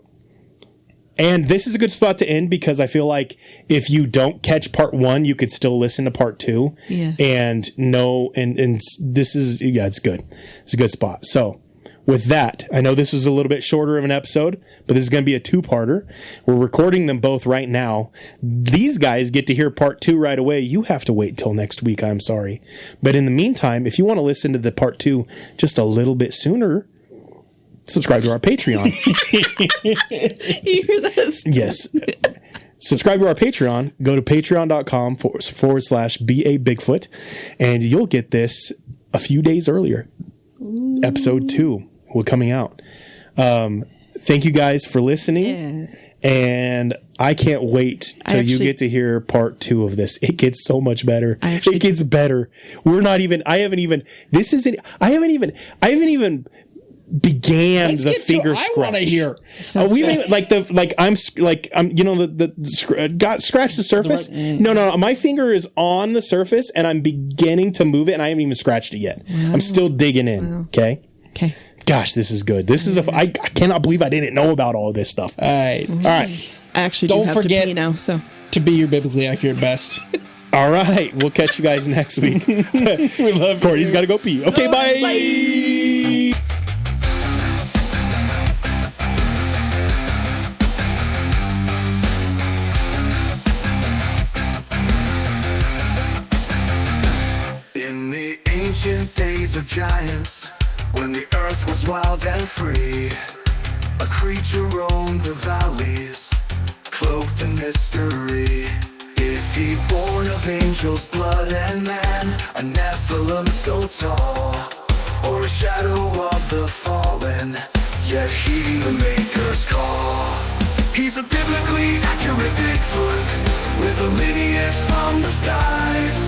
And this is a good spot to end because I feel like if you don't catch part 1, you could still listen to part 2. Yeah. And this is, it's good. It's a good spot. So with that, I know this is a little bit shorter of an episode, but this is going to be a 2-parter. We're recording them both right now. These guys get to hear part 2 right away. You have to wait till next week. I'm sorry. But in the meantime, if you want to listen to the part 2 just a little bit sooner, subscribe to our Patreon. You hear this? Yes. Subscribe to our Patreon. Go to patreon.com/BABigfoot, and you'll get this a few days earlier. Episode 2 will coming out. Thank you guys for listening. Yeah. And I can't wait till you get to hear part 2 of this. It gets so much better. It gets better. I haven't even began the finger scratch. I want to hear. Scratch the surface. No. My finger is on the surface and I'm beginning to move it and I haven't even scratched it yet. Wow. I'm still digging in. Wow. Okay. Gosh, this is good. This is I cannot believe I didn't know about all of this stuff. All right. I actually don't forget to pee now, so to be your biblically accurate best. All right. We'll catch you guys next week. We love Courtney's got to go pee. Okay, bye. In the ancient days of giants, when the earth was wild and free, a creature roamed the valleys, cloaked in mystery. Is he born of angels' blood and man, a Nephilim so tall, or a shadow of the fallen, yet heeding the Maker's call? He's a biblically accurate Bigfoot, with a lineage from the skies.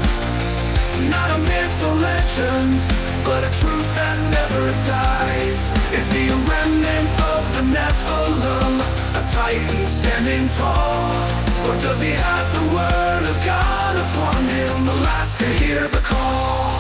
Not a myth or legend, but a truth that never dies. Is he a remnant of the Nephilim, a titan standing tall? Or does he have the word of God upon him, the last to hear the call?